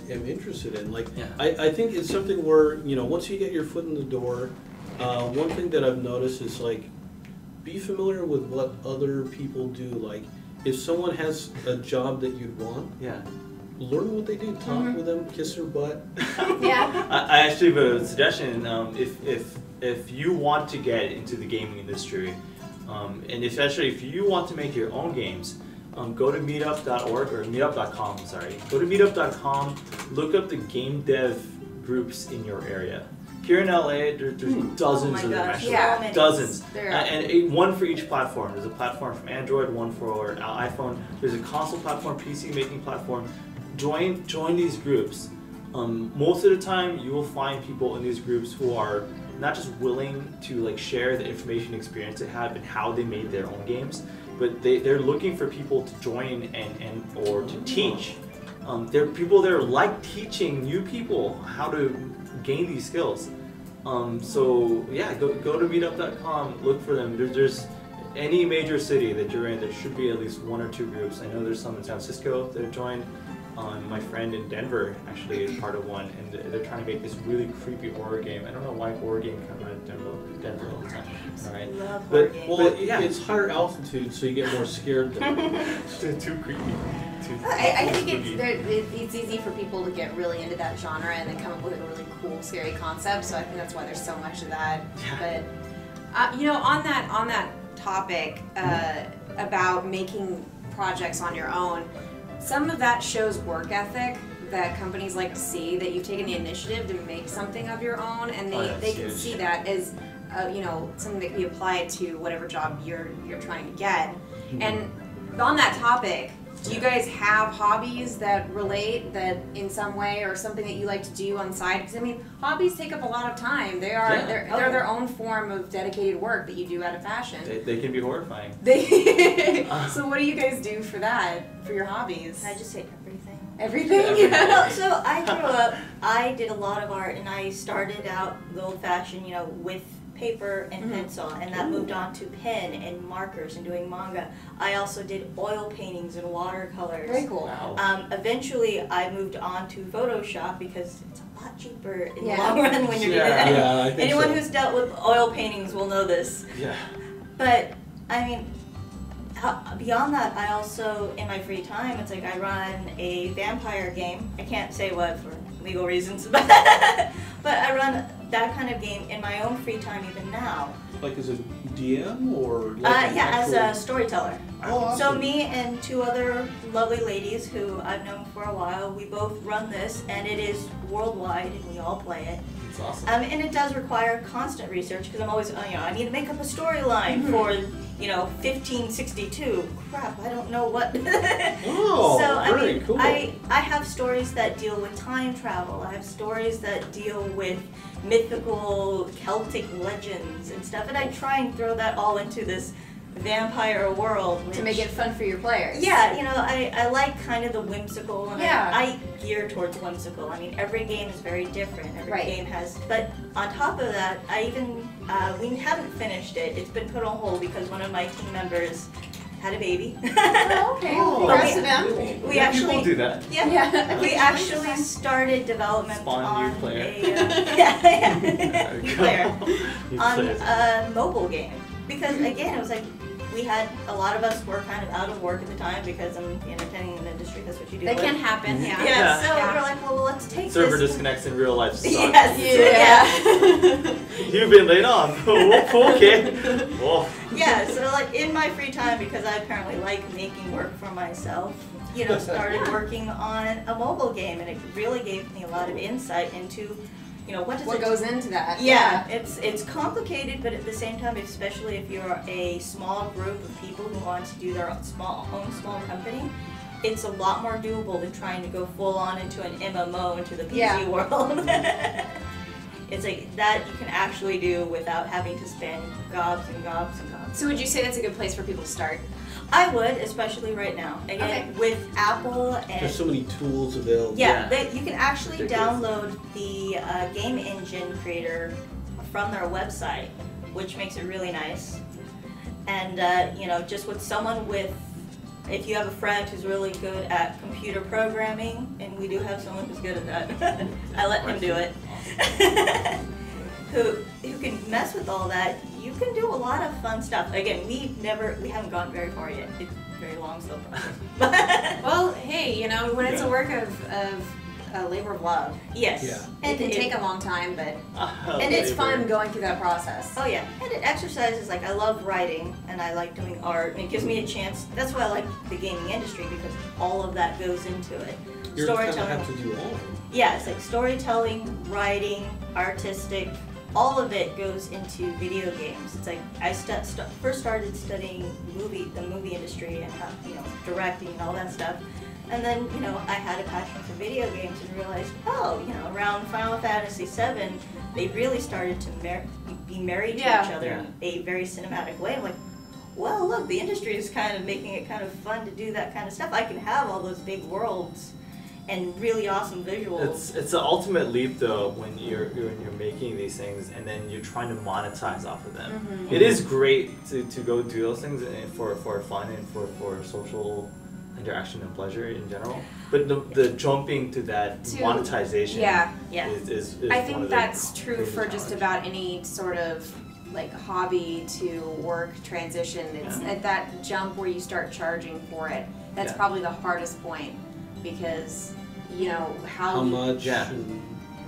am interested in. Like, Yeah. I think it's something where, you know, once you get your foot in the door, one thing that I've noticed is like, be familiar with what other people do. Like, if someone has a job that you'd want, Yeah. learn what they do, talk with them, kiss their butt. Yeah. I actually have a suggestion. If you want to get into the gaming industry, and especially if you want to make your own games, go to meetup.org or meetup.com. Sorry, go to meetup.com. Look up the game dev groups in your area. Here in LA, there's dozens my of them gosh, actually. yeah. Dozens. There are. And one for each platform. There's a platform from Android, one for iPhone. There's a console platform, PC making platform. Join these groups. Most of the time, you will find people in these groups who are not just willing to like share the information experience they have and how they made their own games, but they're looking for people to join and or to teach. There are people that are like teaching new people how to gain these skills. So yeah, go to meetup.com, look for them. There's any major city that you're in, there should be at least one or two groups. I know there's some in San Francisco that have joined. My friend in Denver actually is part of one, and they're trying to make this really creepy horror game. I don't know why horror game comes out of Denver all the time. All right, Love horror games. Well, yeah. it's higher altitude, so you get more scared. Too creepy. I think it's easy for people to get really into that genre and then come up with a really cool, scary concept. So I think that's why there's so much of that. Yeah. But you know, on that topic about making projects on your own, some of that shows work ethic that companies like to see, that you've taken the initiative to make something of your own, and they can see that as you know, something that can be applied to whatever job you're trying to get. And on that topic, do you guys have hobbies that relate that in some way, or something that you like to do on the side? Because I mean, hobbies take up a lot of time. They're their own form of dedicated work that you do out of passion. They can be horrifying. So what do you guys do for that, for your hobbies? I just take everything. Everything? Well, so I grew up, I did a lot of art, and I started out the old-fashioned, you know, with paper and pencil, and that moved on to pen and markers and doing manga. I also did oil paintings and watercolors. Very cool. Wow. Eventually, I moved on to Photoshop because it's a lot cheaper in the Yeah. long run when you're doing Yeah. that. Yeah, I think Anyone so. who's dealt with oil paintings will know this. Yeah. But I mean, beyond that, I also, in my free time, it's like I run a vampire game. I can't say what for legal reasons, but I run that kind of game in my own free time even now. Like as a DM or like an Yeah, as actual- a storyteller. Oh, awesome. So me and two other lovely ladies who I've known for a while, we both run this, and it is worldwide, and we all play it. It's awesome. And it does require constant research because I'm always, you know, I need to make up a storyline for, you know, 1562. Crap, I don't know what. Oh, so I very mean, cool. I have stories that deal with time travel. I have stories that deal with mythical Celtic legends and stuff, and I try and throw that all into this vampire world To make it fun for your players. yeah, you know, I like kind of the whimsical, and Yeah. I gear towards whimsical. I mean, every game is very different. Every Right. game has, but on top of that, I even, we haven't finished it. It's been put on hold because one of my team members had a baby. Oh, okay. Oh. Congrats to them. We Yeah, actually people do that. Yeah. we actually started development Spawn on new player. new player You on play it. a mobile game because again it was like we had a lot of us were kind of out of work at the time because in the entertainment industry that's what you do. That can happen, yeah. Yeah, Yeah. so Yeah. we're like, well, let's take Server this. disconnects in real life. Sucks. Yes. Yeah. You've been laid off. Okay. Oh. Yeah, so like in my free time, because I apparently like making work for myself, you know, started working on a mobile game, and it really gave me a lot of insight into, you know, what does What it goes into that? Yeah, it's complicated, but at the same time, especially if you're a small group of people who want to do their own small company, it's a lot more doable than trying to go full on into an MMO into the PC Yeah. world. It's like that you can actually do without having to spend gobs and gobs and gobs. So would you say that's a good place for people to start? I would, especially right now. Again, with Apple and There's so many tools available. yeah, Yeah. you can actually Ridiculous. download the game engine creator from their website, which makes it really nice. And you know, just with someone with, if you have a friend who's really good at computer programming, and we do have someone who's good at that, I let him do it. who can mess with all that, you can do a lot of fun stuff. Again, we haven't gone very far yet. It's very long so far. Well, hey, you know, when it's a work of a labor of love, Yes. Yeah. it can take a long time, but And and it's fun going through that process. Oh yeah, and it exercises, like I love writing and I like doing art, and it gives me a chance. That's why I like the gaming industry, because all of that goes into it. You kind of have to do all of them. Yeah, it's like storytelling, writing, artistic, all of it goes into video games. It's like I first started studying the movie industry and how, you know, directing and all that stuff. And then, you know, I had a passion for video games and realized, oh, you know, around Final Fantasy VII, they really started to be married to each other in a very cinematic way. I'm like, well, look, the industry is kind of making it kind of fun to do that kind of stuff. I can have all those big worlds and really awesome visuals. It's the ultimate leap though when you're making these things and then you're trying to monetize off of them. Mm-hmm. It is great to go do those things for fun and for social interaction and pleasure in general. But the jumping to that monetization Yeah. is I one think of that's the true greatest for just challenge. about any sort of like hobby to work transition. It's at that jump where you start charging for it. That's probably the hardest point, because you know How much? Yeah. and-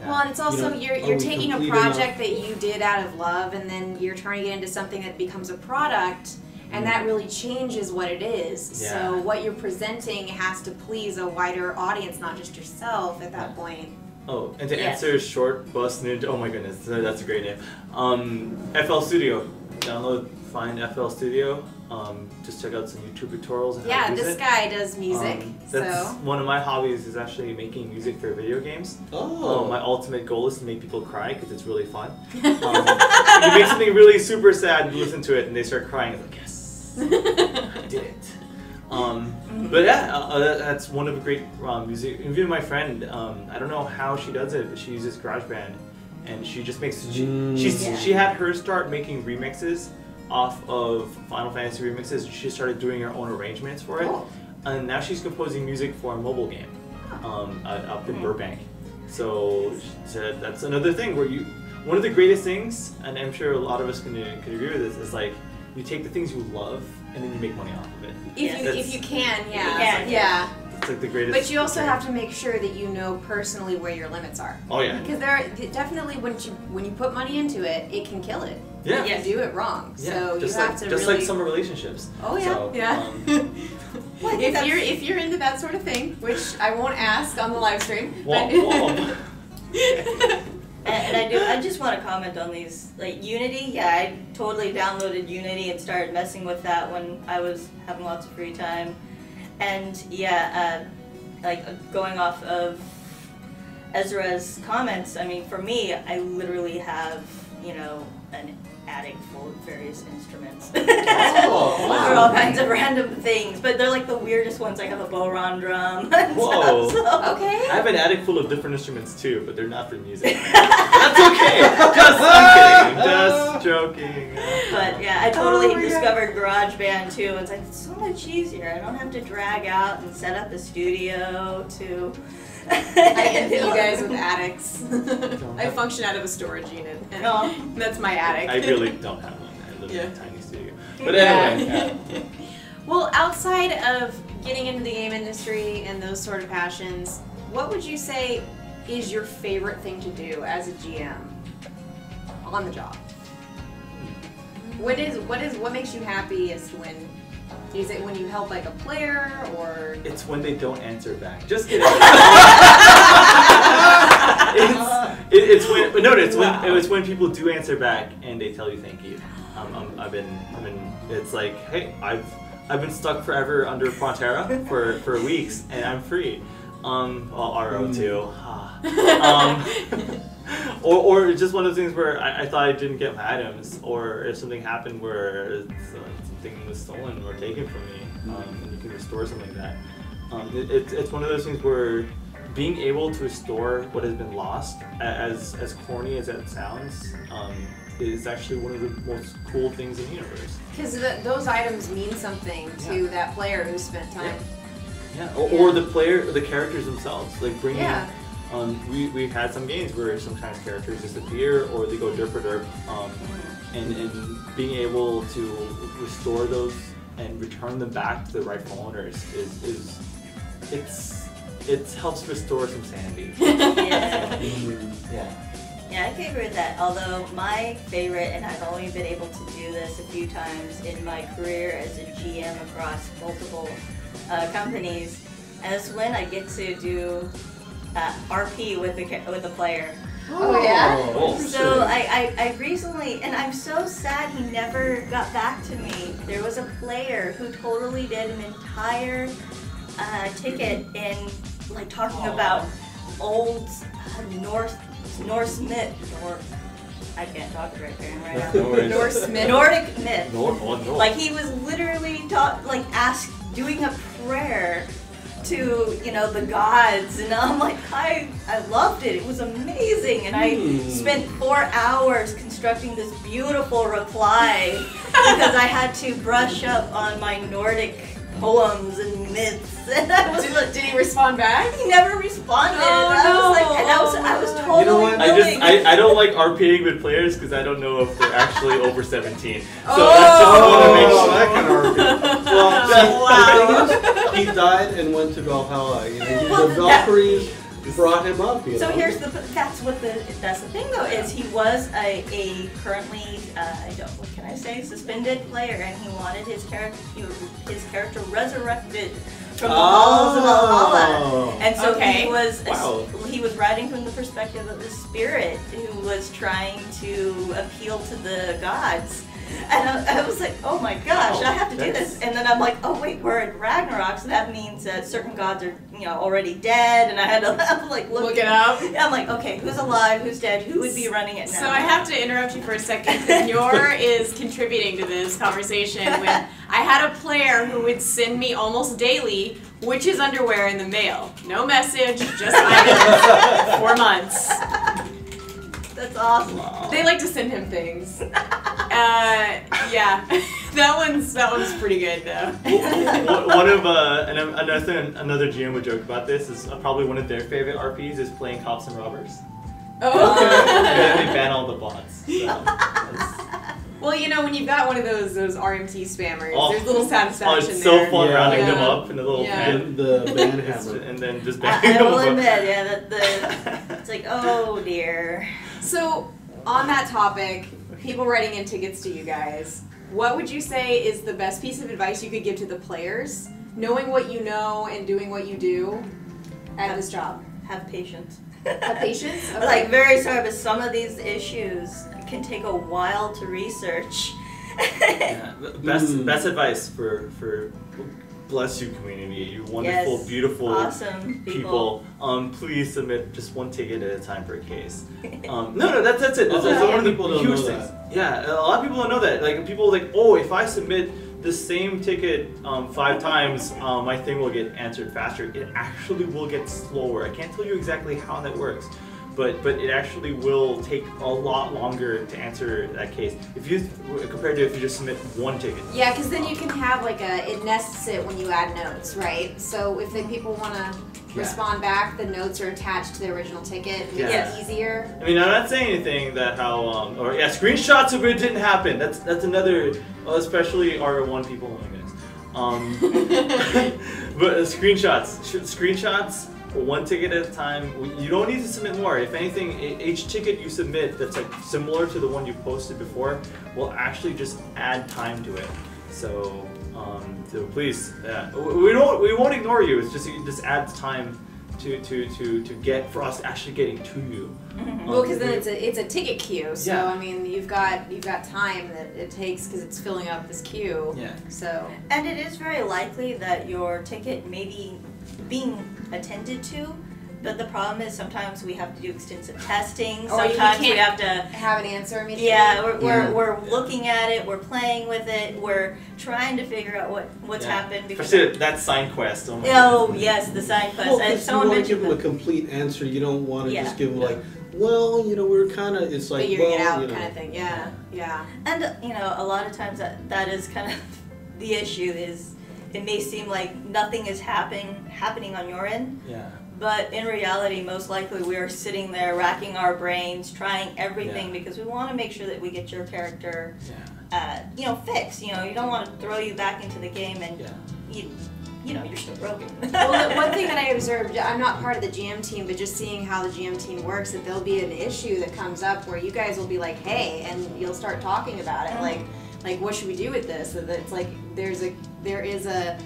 well, and it's also You know, you're are we taking a complete project that you did out of love, and then you're trying to get into something that becomes a product, and that really changes what it is. Yeah. So what you're presenting has to please a wider audience, not just yourself at that point. Oh, and to Yes. answer short bus ninja, oh my goodness, that's a great name. FL Studio, find FL Studio. Just check out some YouTube tutorials and how Yeah, to use this it. guy does music, That's so one of my hobbies is actually making music for video games. Oh. My ultimate goal is to make people cry because it's really fun. You make something really super sad, you listen to it, and they start crying. It's like, yes, I did it. But yeah, that's one of the great music. Even my friend, I don't know how she does it, but she uses GarageBand, and she just makes. She had her start making remixes off of Final Fantasy remixes. She started doing her own arrangements for it, and now she's composing music for a mobile game up in Burbank. So that's another thing where one of the greatest things, and I'm sure a lot of us can agree with this, is like you take the things you love and then you make money off of it. if you can, Yeah. yeah. It's like the greatest. But you also thing. have to make sure that you know personally where your limits are. Oh yeah. Because definitely when you put money into it, it can kill it. Yeah. You can do it wrong. Yeah. So just you like, have to just really. like summer relationships. Oh yeah, So, yeah. Well, I think if you're into that sort of thing, which I won't ask on the live stream. Womp, womp. And I just want to comment on these, like Unity. Yeah, I totally downloaded Unity and started messing with that when I was having lots of free time. And yeah, like going off of Ezra's comments, I mean, for me, I literally have, you know, an attic full of various instruments. Oh, wow. For all kinds of random things, but they're like the weirdest ones. I have a Boron drum. And Whoa. stuff, so. Okay. I have an attic full of different instruments too, but they're not for music. That's okay. I'm kidding. Just joking. But yeah, I totally discovered GarageBand too. It's like, it's so much easier. I don't have to drag out and set up a studio to. I envy you guys with attics. I function out of a storage unit, and that's my attic. I really don't have one. I live in Yeah. a tiny studio. But anyway. Yeah. Well, outside of getting into the game industry and those sort of passions, what would you say is your favorite thing to do as a GM on the job? What makes you happiest when? Is it when you help like a player, or? It's when they don't answer back. Just kidding. It's when people do answer back and they tell you thank you. It's like, hey, I've been stuck forever under Frontera for weeks and I'm free. Well, RO too. Or just one of those things where I thought I didn't get my items, or if something happened where something was stolen or taken from me, and you can restore something like that. It's one of those things where being able to restore what has been lost, as corny as that sounds, is actually one of the most cool things in the universe. Because those items mean something to that player who spent time. Yeah, or the characters themselves, like bringing. Yeah. We've had some games where sometimes characters disappear or they go derp, and being able to restore those and return them back to the rightful owners it helps restore some sanity. Yeah, I can agree with that. Although my favorite, and I've only been able to do this a few times in my career as a GM across multiple companies, is when I get to do RP with a player. Oh yeah? Oh. So I recently, and I'm so sad he never got back to me. There was a player who totally did an entire ticket in like talking about old Norse myth. I can't talk right now. Norse myth. Nordic myth. No. Like he was literally doing a prayer to, you know, the gods, and I'm like, I loved it. It was amazing, and I spent 4 hours constructing this beautiful reply because I had to brush up on my Nordic poems and myths. And I was like, Did he respond back? he never responded. Oh, and I was like, and I was totally You know what? willing. I don't like RPing with players because I don't know if they're actually over 17. So Oh. that's just want to make Oh, sure. that can argue. Well, Wow. the thing is, he died and went to Valhalla. You know, the Valkyries brought him up. You So know? here's that's the thing though, is he was a currently what can I say, suspended player, and he wanted his character resurrected from the halls of Valhalla. And so Okay. he was writing from the perspective of the spirit who was trying to appeal to the gods. And I was like, oh my gosh, I have to do this. And then I'm like, oh wait, we're in Ragnarok, so that means that certain gods are, you know, already dead. And I had to like look it up. I'm like, okay, who's alive, who's dead, who would be running it now? So I have to interrupt you for a second. Yor is contributing to this conversation when I had a player who would send me almost daily witch's underwear in the mail. No message, just items for months. That's awesome. They like to send him things. Yeah, that one's pretty good though. One of another GM would joke about this is probably one of their favorite RPs is playing cops and robbers. Oh. And then they ban all the bots. So that's- Well, you know, when you've got one of those RMT spammers, Oh. there's a little satisfaction it's there. so fun Yeah. rounding them Yeah. up in a little Yeah. pen. the band hammer. And then just banging I them will up. admit, yeah, it's like, oh dear. So, on that topic, people writing in tickets to you guys, what would you say is the best piece of advice you could give to the players, knowing what you know and doing what you do at this job? Have patience. Have patience? Okay. Like, very sorry, but some of these issues can take a while to research. Yeah, best advice for bless you community, you wonderful, Yes, beautiful awesome people. Please submit just one ticket at a time per case. No, that's it. That's A lot one of of the people don't huge know things. that. Yeah, a lot of people don't know that. Like people are like, oh, if I submit the same ticket 5 times, my thing will get answered faster. It actually will get slower. I can't tell you exactly how that works. But it actually will take a lot longer to answer that case compared to if you just submit one ticket. Yeah, because then you can have like it nests it when you add notes, right? So if the people want to respond back, the notes are attached to the original ticket. It makes Yes. it easier. I mean, I'm not saying anything that screenshots of it didn't happen. That's another, especially R1 people knowing this. But screenshots. One ticket at a time. You don't need to submit more. If anything, each ticket you submit that's like similar to the one you posted before will actually just add time to it. So please, we won't ignore you. It's just it just adds time to get for us actually getting to you. Well, because then it's a ticket queue. So Yeah. I mean, you've got time that it takes because it's filling up this queue. Yeah. So And it is very likely that your ticket maybe being attended to. But the problem is sometimes we have to do extensive testing. Or you Sometimes we can't have to have an answer immediately. Yeah, we're looking at it, we're playing with it, we're trying to figure out what's happened. Because especially that side quest. Oh, my oh yes, the side quest. Well, And because you someone want to give mentioned them a complete answer. You don't want to Yeah. just give them like, well, you know, we're kind of. It's like, Figuring well, it out you know. kind of thing. Yeah, yeah. And you know, a lot of times that is kind of the issue. Is it may seem like nothing is happening on your end. Yeah. But in reality, most likely we are sitting there racking our brains, trying everything Yeah. because we want to make sure that we get your character, Yeah. you know, fixed. You know, you don't want to throw you back into the game and Yeah. you know, you're still broken. Well, the one thing that I observed, I'm not part of the GM team, but just seeing how the GM team works, that there'll be an issue that comes up where you guys will be like, hey, and you'll start talking about it, like what should we do with this? So that it's like there is a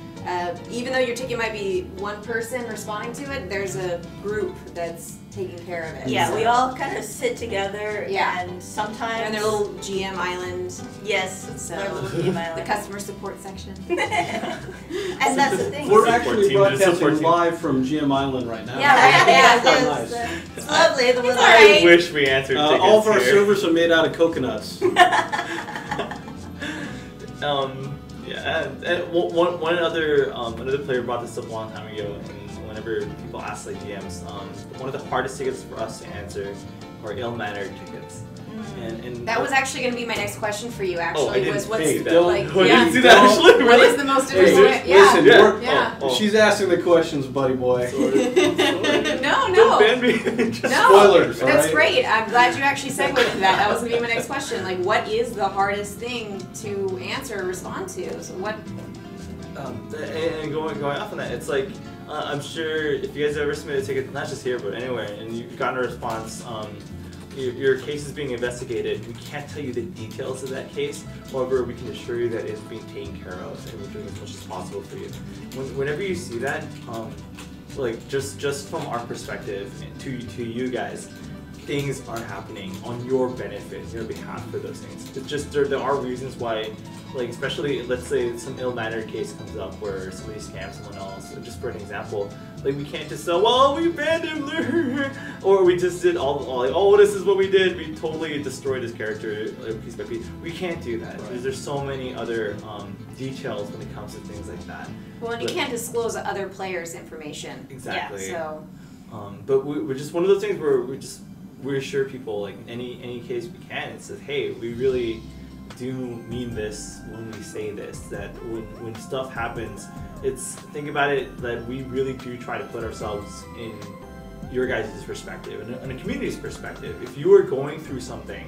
even though your ticket might be one person responding to it, there's a group that's taking care of it. Yeah, So- we all kind of sit together Yeah. and sometimes They're in their little GM island, yes, So- our little game the island. customer support section. And that's the thing. We're Support actually team, broadcasting support team. live from GM Island right now. Yeah, right. Yeah, That's it's, nice. it's lovely. The weather. I wish we answered tickets All of our here. servers are made out of coconuts. Yeah, and one other another player brought this up a long time ago, and whenever people ask like GMs, one of the hardest tickets for us to answer are ill-mannered tickets. And That was actually going to be my next question for you. Actually, Oh, I didn't was what's say that. Don't- like? Oh, I yeah. didn't see that actually. What Really? is the most Hey, important? listen, Yeah. we're- Yeah. Oh, She's asking the questions, buddy boy. No, Don't no. ban me. Just No, Spoilers, all that's right? great. I'm glad you actually segued into that. That was gonna be my next question. Like, what is the hardest thing to answer or respond to? So what? And going off on that, it's like I'm sure if you guys ever submit a ticket, not just here but anywhere, and you've gotten a response, your case is being investigated. We can't tell you the details of that case. However, we can assure you that it's being taken care of, and we're doing as much as possible for you. Whenever you see that, like just from our perspective to you guys, things are happening on your benefit, your behalf for those things. It's just there are reasons why, like especially let's say some ill-mannered case comes up where somebody scams someone else. So just for an example, like we can't just say, well, we banned him, or we just did all like, oh, this is what we did. We totally destroyed his character piece by piece. We can't do that. Right. There's so many other details when it comes to things like that. Well, and you But- can't disclose other players' information. Exactly. So But we're just one of those things where we assure people, like any case we can, it says, hey, we really do mean this when we say this, that when stuff happens, think about it that we really do try to put ourselves in your guys' perspective and a community's perspective. If you are going through something,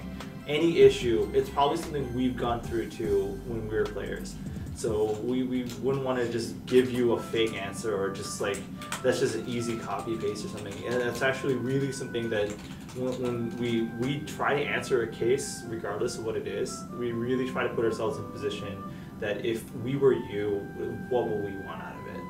any issue, it's probably something we've gone through too when we were players. So we wouldn't want to just give you a fake answer or just like that's just an easy copy paste or something. And that's actually really something that when we try to answer a case, regardless of what it is, we really try to put ourselves in a position that if we were you, what will we want out of it?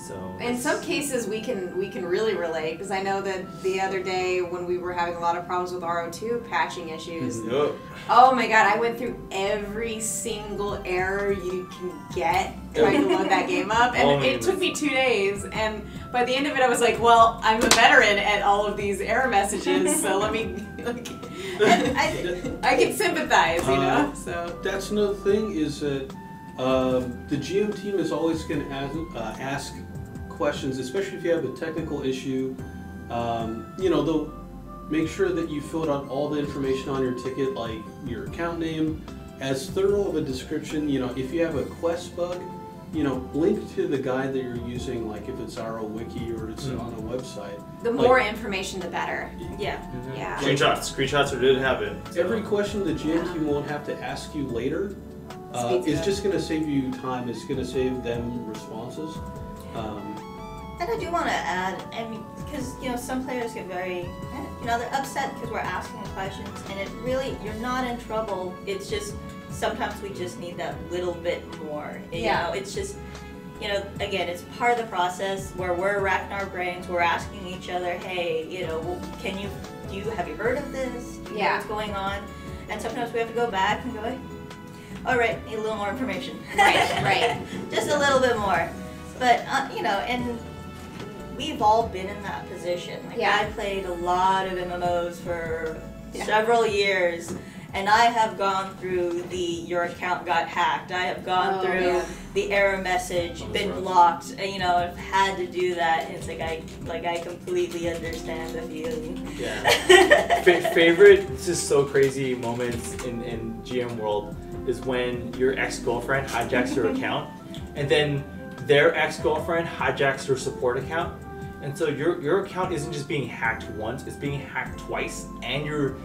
So in some cases we can really relate, because I know that the other day when we were having a lot of problems with RO2 patching issues. Yep. Oh my god, I went through every single error you can get trying to load that game up, and Oh my it took me 2 days, and by the end of it I was like, well, I'm a veteran at all of these error messages, so let me, like, I can sympathize, you know, so. That's another thing is that the GM team is always going to ask questions, especially if you have a technical issue. You know, they'll make sure that you filled out all the information on your ticket, like your account name, as thorough of a description. You know, if you have a quest bug, you know, link to the guide that you're using, like if it's RO Wiki or it's on a website. The more information, the better. Yeah. Yeah. Screenshots are did happen. So. Every question the GM team won't have to ask you later is just going to save you time. It's going to save them responses. And I do want to add, I mean, because, you know, some players get very, you know, they're upset because we're asking questions, and it really, you're not in trouble. It's just, sometimes we just need that little bit more. You know, it's just, you know, again, it's part of the process where we're racking our brains, we're asking each other, hey, you know, well, have you heard of this? Do you know what's going on? And sometimes we have to go back and go, like, all right, need a little more information. Right. Just a little bit more. But, you know, and we've all been in that position. Like Yeah. I played a lot of MMOs for several years, and I have gone through the your account got hacked. I have gone through the error message, been blocked. And, you know, I've had to do that. And it's like I completely understand the feeling. Yeah. Favorite, just so crazy moments in GM world is when your ex-girlfriend hijacks your account, and then their ex-girlfriend hijacks your support account. And so your account isn't just being hacked once, it's being hacked twice, and your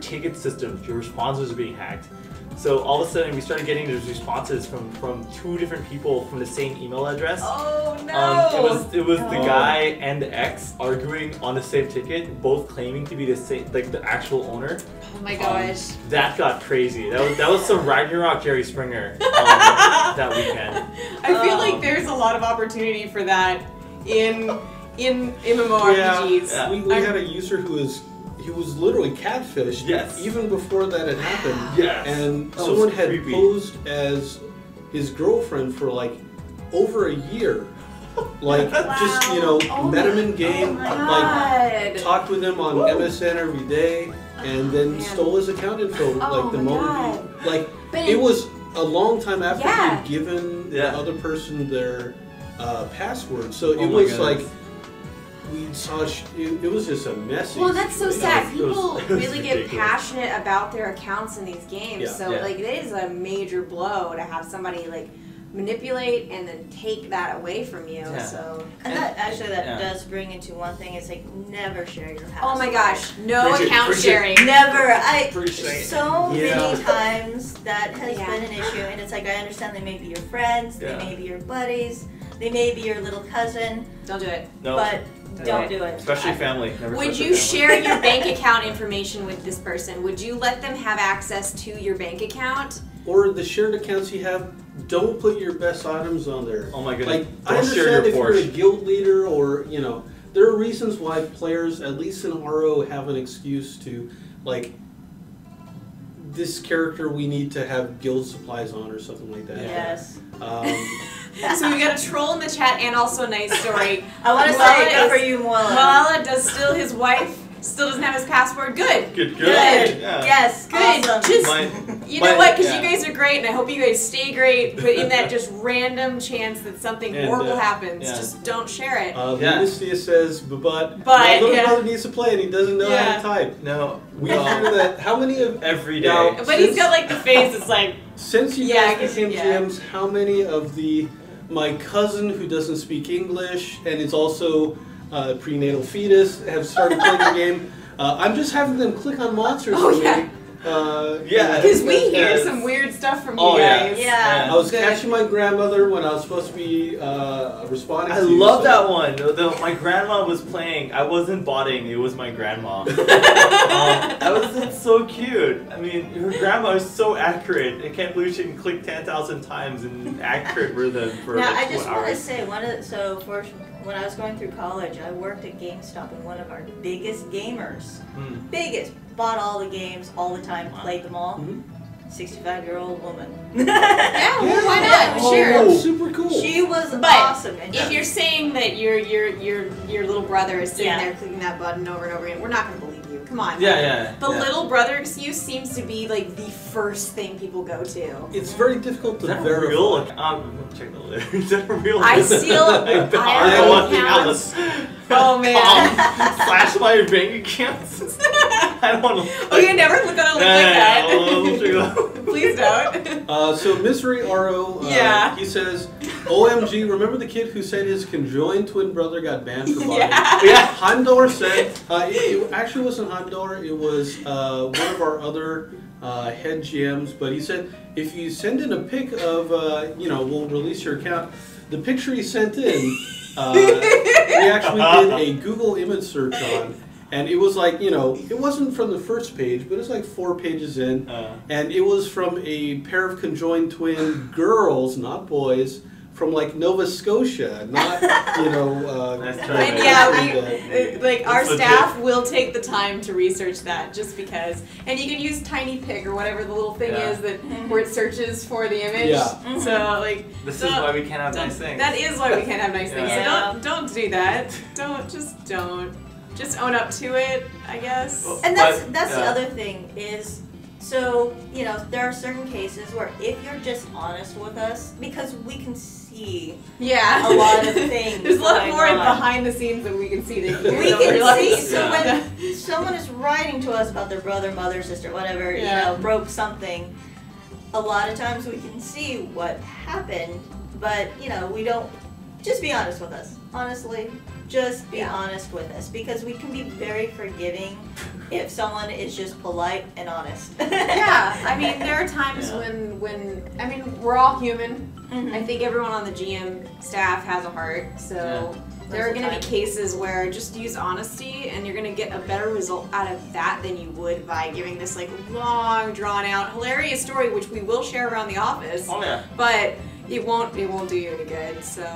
ticket systems, your responses are being hacked. So all of a sudden we started getting those responses from 2 different people from the same email address. Oh no! It was the guy and the ex arguing on the same ticket, both claiming to be the same, like the actual owner. Oh my gosh. That got crazy. That was some Ragnarok Jerry Springer that weekend. I feel like there's a lot of opportunity for that in MMORPGs. Yeah. We had a user who was literally catfished. Yes. Even before that had happened. Yes. And That was someone had creepy. posed as his girlfriend for like over a year. Like just, you know, met him in game, like God. talked with him on MSN every day, and then Man. stole his account info like the my moment he, like But it was a long time after Yeah. he'd given the other person their password. So it Oh my was goodness. like we saw it was just a messy. Well, that's so sad. It was- People it was really get ridiculous. passionate about their accounts in these games. Yeah. So, Yeah. like, it is a major blow to have somebody, like, manipulate and then take that away from you. Yeah. So, And that Yeah. does bring into one thing. It's like never share your password. oh my gosh, no Bridget, account Bridget. sharing. Never. Appreciate it. So Yeah. many times that has Yeah. been an issue, and it's like I understand they may be your friends, Yeah. they may be your buddies, they may be your little cousin, Don't do it. No. but don't do it. Especially family. Never Would trust you your family. share your bank account information with this person? Would you let them have access to your bank account? Or the shared accounts you have, don't put your best items on there. Oh my goodness. Like, I Don't share understand your if you're a Porsche. guild leader or, you know, there are reasons why players, at least in RO, have an excuse to, like, this character we need to have guild supplies on or something like that. Yes. So we got a troll in the chat and also a nice story. I want to Malala say good is- for you, Moala. Malala does still his wife, still doesn't have his passport. Good. Good. Good. Yeah. Yes. Good. Awesome. Just My- you know my- what? Because yeah. you guys are great, and I hope you guys stay great. But in that just random chance that something And, horrible happens, yeah. just don't share it. Yeah. Lucia says, but my little yeah. brother needs to play and he doesn't know how Yeah. to type. No. We hear that. How many of Every Now- day. But he's got like the face that's like, Since you Yeah, I guys guess- became yeah. GMs, how many of my cousin who doesn't speak English and is also a prenatal fetus have started playing the game? I'm just having them click on monsters Oh, for yeah. me. Yeah. because we hear Yes. some weird stuff from Oh, you yeah. guys. Yeah. I was Good. catching my grandmother when I was supposed to be responding I to you, love so- that one. My grandma was playing. I wasn't botting. It was my grandma. That's so cute. I mean, her grandma is so accurate. I can't believe she can click 10,000 times in accurate rhythm for Now, like I just 2 want to hours. say, when I was going through college, I worked at GameStop, and one of our biggest gamers, biggest, bought all the games all the time, played them all. Mhm. 65-year-old woman. Yeah, well, why not? Oh, Sure. that's super cool. She was But awesome. And If you're saying that your little brother is sitting Yeah. there clicking that button over and over again, we're not going to believe you. Come on. Yeah, yeah. The yeah. little brother excuse seems to be like the first thing people go to. It's very difficult to Is that verify. real? Check the list. Is that real? I steal- I have accounts. Oh man. Slash my bank accounts. I don't want to. Oh, you never look on a link like that. that. Please don't. So Misery RO, Yeah. he says, OMG, remember the kid who said his conjoined twin brother got banned for buying? Yeah. Yeah. Heimdallr said, it actually wasn't Heimdallr, it was one of our other head GMs, but he said, if you send in a pic of, we'll release your account, the picture he sent in, we actually did a Google image search on, and it was like, it wasn't from the first page, but it was like 4 pages in, and it was from a pair of conjoined twin girls, not boys, from like Nova Scotia, not That's right. And yeah, that- like our That's staff legit. will take the time to research that just because. And you can use Tiny Pig or whatever the little thing Yeah. is that where it searches for the image. Yeah. So like This is don't- why we can't have don't- nice things. That is why we can't have nice things. Yeah. So don't do that. Don't. Just own up to it, I guess. Well, And that's But, the yeah. other thing is, so there are certain cases where if you're just honest with us, because we can see Yeah. a lot of things. There's a lot going more on. behind the scenes that we can see that you We don't can realize. see. So Yeah. when someone is writing to us about their brother, mother, sister, whatever, Yeah. broke something, a lot of times we can see what happened, but we don't. Just be honest with us. Honestly, just be Yeah. honest with us because we can be very forgiving if someone is just polite and honest. Yeah, I mean, there are times Yeah. when I mean, we're all human. Mhm. I think everyone on the GM staff has a heart, so there are Most of going to the be cases where just use honesty, and you're going to get a better result out of that than you would by giving this like long, drawn out, hilarious story, which we will share around the office. Oh yeah. But it won't do you any good. So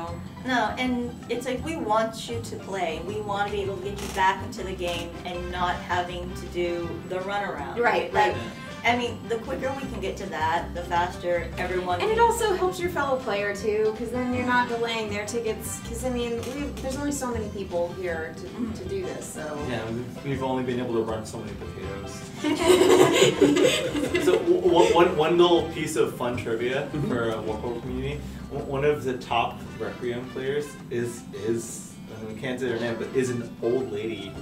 No, and it's like we want you to play. We want to be able to get you back into the game and not having to do the runaround. Right, Like, right. I mean, the quicker we can get to that, the faster everyone. and it also helps your fellow player too, because then you're not delaying their tickets. Because I mean, there's only so many people here to do this, so. Yeah, we've only been able to run so many potatoes. So one little piece of fun trivia for a Warpportal community. One of the top Requiem players is we can't say her name, but is an old lady,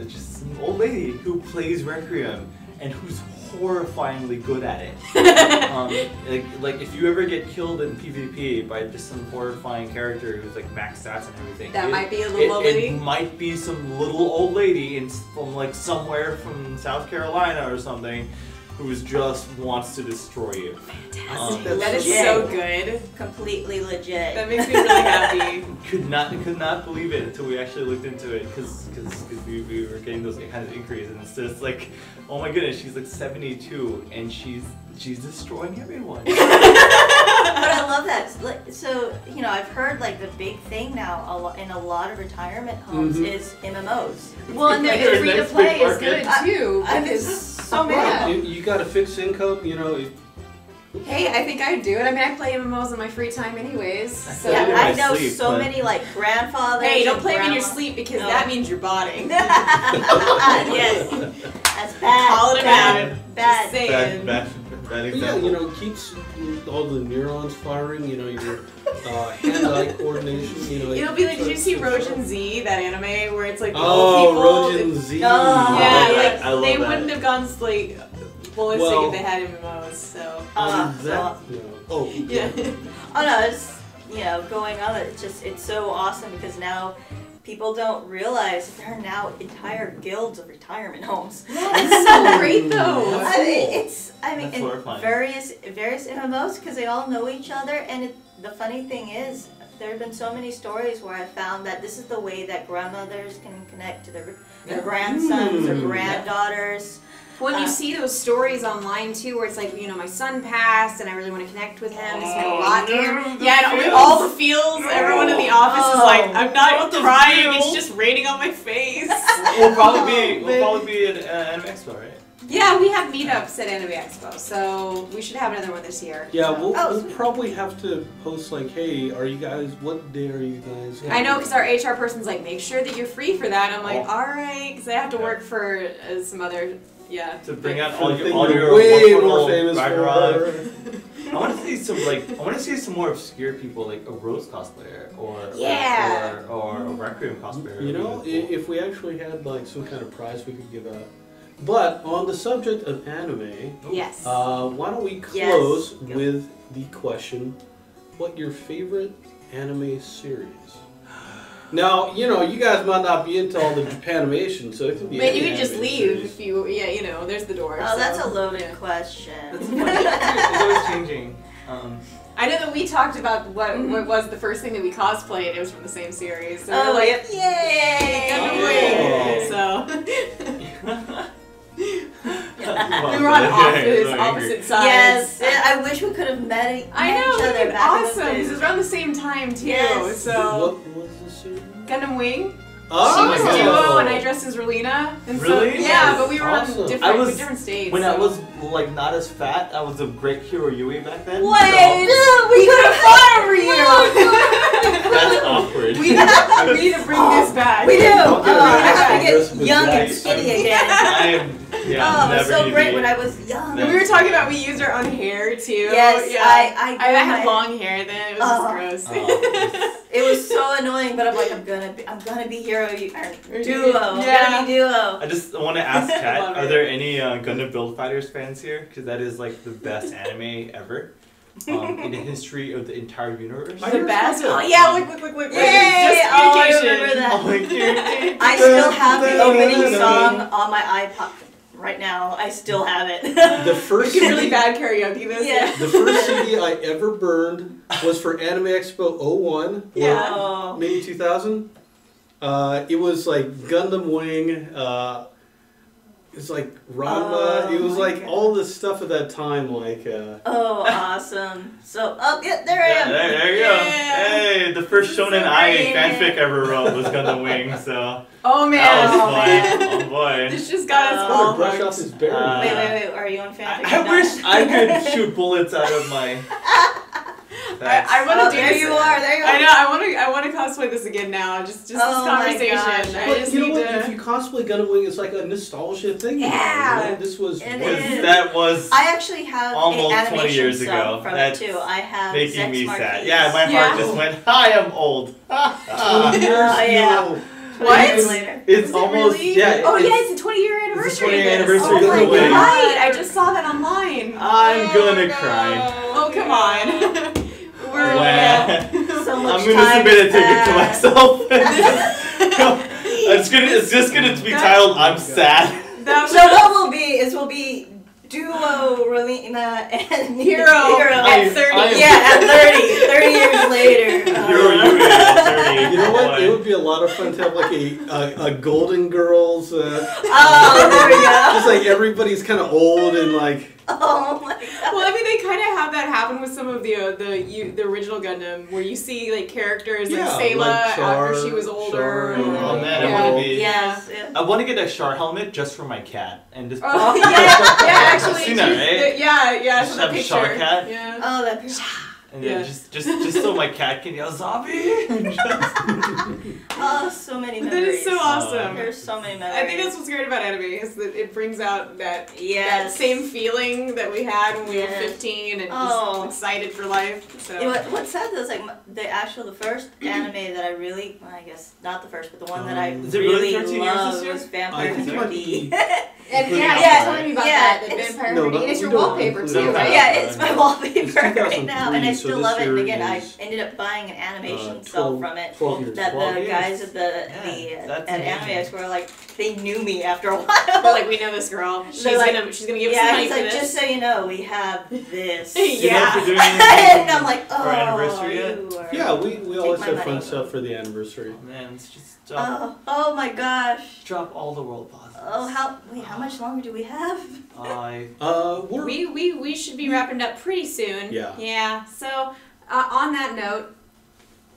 just an old lady who plays Requiem and who's horrifyingly good at it. Like if you ever get killed in PvP by just some horrifying character who's like max stats and everything, That might be a little old lady? It might be some little old lady from like somewhere from South Carolina or something, who's just wants to destroy you. That is legit. so good. Completely legit. That makes me really happy. Could not believe it until we actually looked into it, because we were getting those kind of inquiries, and it's just like, oh my goodness, she's like 72 and she's destroying everyone. But I love that. So I've heard like the big thing now in a lot of retirement homes Mhm. is MMOs. Well, and It's the a free to nice play big is good market. too. I mean, because- so many. Yeah. You got a fixed income, Hey, I think I'd do it. I mean, I play MMOs in my free time anyways. So. Yeah, I in my know sleep, so but- many like grandfathers. Hey, don't and play them in your grandma- sleep because No. that means you're botting. Yes, that's bad. Call it a bad. Just Bad. saying. Bad Yeah, example. keeps all the neurons firing, your hand-eye coordination, It'll be like, did you see Rojin Z, that anime where it's like the Oh, old people? Rojan Z. Oh. Yeah, that. like I love they that. wouldn't have gone like ballistic Well- if they had MMOs. So That, oh, yeah. Oh no, it's going on. It's so awesome because now people don't realize that there are now entire guilds of retirement homes. It's so great though. That's I mean, That's and horrifying. various MMOs because they all know each other. And the funny thing is, there have been so many stories where I found that this is the way that grandmothers can connect to their grandsons or Mm. granddaughters. When you see those stories online too, where it's like, my son passed and I really want to connect with him. It's meant a lot to him. Yeah, and with all the feels, everyone in the office is like, I'm not crying. It's just raining on my face. We'll probably be at Anime Expo, right? Yeah, we have meetups at Anime Expo, so we should have another one this year. Yeah, So. we'll probably have to post like, hey, what day are you guys? I know, because our HR person's like, make sure that you're free for that. I'm like, Oh. all right, because I have to work for some other, To bring out All all your way Warpportal more famous Ragnarok. for. I want to see some more obscure people, like a Rose cosplayer or a Requiem cosplayer. You know, Would be cool. if we actually had like some kind of prize we could give out. But on the subject of anime, Yes. why don't we close with the question, what your favorite anime series? Now, you guys might not be into all the Japanimation, so it can be But any you can just anime leave series. if you, there's the door. Oh, so, that's a loaded yeah. question. It's always changing. I know that we talked about what was the first thing that we cosplayed. It was from the same series. So Oh, we're like, yep. Yay! Gundam Oh. Wing. So We were on Yeah, so opposite sides. Yes, I wish we could have met I met know, each it would other have been back in awesome. the This days. is around the same time too. Yes. So What was the series? Gundam Wing. Oh, She was my Duo God. and I dressed as Relina. And Really? So, yeah, but we were Awesome. on I was- different states. When so. I was like not as fat, I was a great hero Yui back then. Wait, so we could have fought over that's awkward. we need to bring this back. We do. Okay, I have right. to Dress get with young and Jack. skinny again. I am. Yeah, Oh, it was never so gonna great be- when I was young. And we were talking about we used our own hair too. Yes, yeah. I grew had my- long hair then. It was just gross. Oh, It was so annoying, but I'm like, I'm gonna be hero or duo. I'm Yeah. gonna be duo. I just want to ask Kat, Love are it. there any Gundam Build Fighters fans here? Because that is like the best anime ever in the history of the entire universe. I The never best. saw Oh that. yeah, look. Yay! Just Oh, I communication. remember that. Oh my god. I still have the opening song on my iPod right now. I still have it. The first We can really CD bad karaoke this. Yeah. The first CD I ever burned was for Anime Expo 01, Yeah. Oh. maybe 2000. It was like Gundam Wing. It's like Ranma. Oh it was my like God. all this stuff at that time. Like Oh, awesome. So, oh, yeah, there I Yeah, am. there you go. Yeah. Hey, the first This is Shonen so Ai great. fanfic ever wrote was Gundam Wing, so Oh man. that was Oh, man. fun. Oh boy. This just got us Oh, all brush hooked. off his berry. Wait. Are you on fanfic? I wish I could shoot bullets out of my. I want to Oh, do there this. you are. There you are. I know. I want to cosplay this again now. Just Oh this my conversation. gosh. I But just you know need what? to. If you cosplay Gundam Wing, it's like a nostalgia thing. Yeah. You know? This was It way- is. That was I actually have Almost an 20 animation years sub ago. from That's it too. I have making Zex me Marquise. sad. Yeah, my Yeah. heart just went, I am old. 20 years? yeah. No. 20 years What? later. It's Is it almost, really? yeah. Oh yeah, it's- it's a 20-year anniversary. 20th of this. anniversary Oh of my Gundam Wing. God, I just saw that online. I'm gonna cry. Oh come on. We're Wow. So much I'm gonna time submit a has ticket to passed. myself. It's just gonna be titled "I'm sad." that So what will be duo Relina and Hero I- at 30. I am- Yeah, at 30 years later. Hero Yui at 30. You know what? Boy. It would be a lot of fun to have like a Golden Girls. Oh, there we go. Just like everybody's kind of old and like. Oh my god. Well, I mean, they kind of have that happen with some of the original Gundam, where you see like characters Yeah, like Sayla like Char- after she was older. Char, and, Oh man, yeah. I want to be. Yes. Yeah. I want to get a Char helmet just for my cat and just. Oh yeah, actually, Seen that, right? yeah. I Just saw the have a picture. shark cat? Yeah. Oh, that picture. And then Yeah. just so my cat can yell zombie. Oh, so many That memories. is so awesome. There's so many memories. I think that's what's great about anime is that it brings out that Yes. same feeling that we had when we were Yes. 15 and Oh. just excited for life. So. You know what's sad though is like the first anime that I really, well, I guess not the first, but the one that I Is it really really 13 years this loved year? was I Vampire think it might be. Hunter D. And Including yeah, outside. yeah, telling me about Yeah, that. The it's- Vampire No, Hunter. not- And it's your we don't wallpaper include too, that. right? Yeah, it's my wallpaper It's right now, and I 2003, so still this love it. And year again, I is, ended up buying an animation cell 12 from it. 12 years. That 12 the years. guys at Yeah, that's at amazing. Anime Expo were like, they knew me after a They're while. like, we know this girl. She's They're like- gonna give us some Yeah, money he's for like, this. just so you know, we have this. Do you know if Yeah. you're doing anything And I'm like, oh, for anniversary yet? you are- Yeah, we always my have money. fun stuff for the anniversary. Oh, man, it's just Oh my gosh. drop all the world pauses. Oh, how much longer do we have? We're We should be wrapping up pretty soon. Yeah. Yeah. So on that note,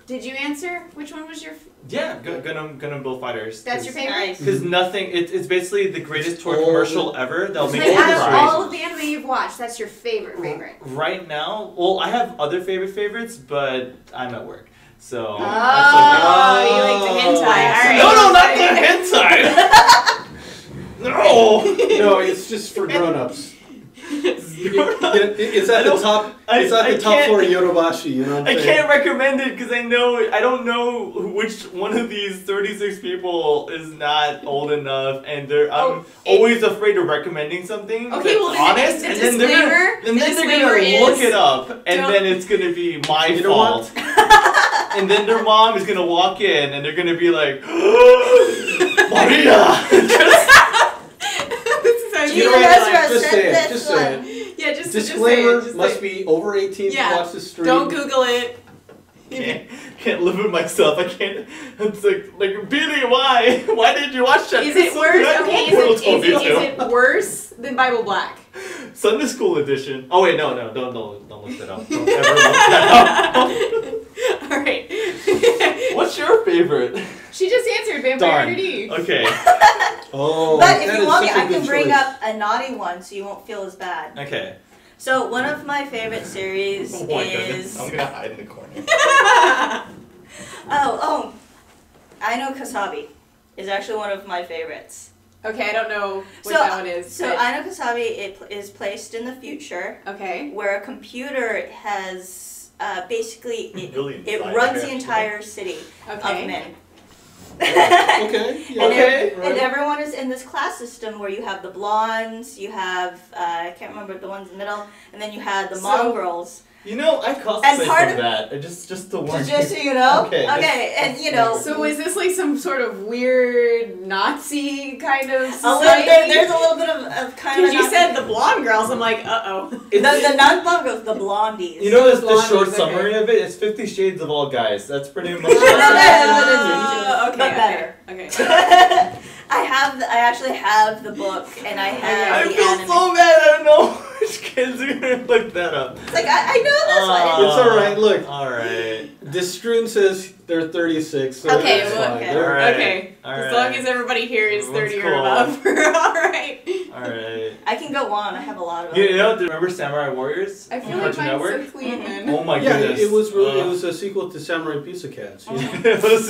did you answer? Which one was your? Yeah, Gundam Build Fighters. That's your favorite? Nice. Because nothing, it's basically the greatest toy all commercial ever. That'll make Like, you out of cry. all of the anime you've watched, that's your favorite. Right now, well, I have other favorites, but I'm at work, so. Oh, that's you like the hentai. All okay. right. No, not the hentai. No. no, it's just for grown-ups. It's I at the don't- top. I- It's at I the top can't- floor of Yodobashi. You know what I I'm saying? can't recommend it because I don't know which one of these 36 people is not old enough, and I'm Oh, always afraid of recommending something Okay, that's well, the honest, and then they're disclaimer- gonna, and the then they're disclaimer gonna look is it up, and don't- then it's gonna be my You know what? fault. And then their mom is gonna walk in, and they're gonna be like, Maria! This is how You you know Gina what? Ezra Just said say it. this Just say one. it. Yeah, just Disclaimer: just say it, just must say it. be over 18 Yeah. to watch the stream. Don't Google it. Can't live with myself. I can't. It's like Billy, why? Why did you watch that? Is it worse? That Okay, Warpportal is told me to. it worse than Bible Black? Sunday school edition. Oh wait, no, don't look that up. Don't ever look that up. All right. What's your favorite? She just answered Vampire Darn. Identity. Okay. Oh, But if that you is want me, such a I can good bring choice. up a naughty one so you won't feel as bad. Okay. So one of my favorite series Oh my goodness. is I'm gonna hide in the corner. I Know Kasabi is actually one of my favorites. Okay, I don't know what that one is. So but- I Know Kasabi is placed in the future okay. where a computer has basically Really it inside runs there, the entire city Okay. of men. Okay. Yeah, And, Okay. and everyone is in this class system where you have the blondes, you have I can't remember the ones in the middle, and then you had the So- mongrels. You know, I And cosplayed part from of- that. Just to warn Just so you. you know. Okay, Okay, and you know. So is this like some sort of weird Nazi kind of A little society? bit, there's a little bit of kind of. Because you said the blonde girls, I'm like, uh-oh. the non-blonde girls, the blondies. You know, the Blondies, short okay. summary of it. It's 50 Shades of all guys. That's pretty much. Okay, But better. Okay. I actually have the book, and I I have the feel anime. so bad. I don't know which kids are gonna look that up. It's like I know this one. It's all right, look. All right. Distroon says they're 36. So Okay, that's well, fine. okay. They're- All right. Okay. All As right. long as everybody here is Everyone's 30 cool. or above, we're alright. All right. I can go on. I have a lot of them. You know, do you remember Samurai Warriors? I feel on like Cartoon mine's Network? so clean then. Oh my Yeah, goodness. it was really, it Uh, was a sequel to Samurai Pizza Cats. Yeah. it was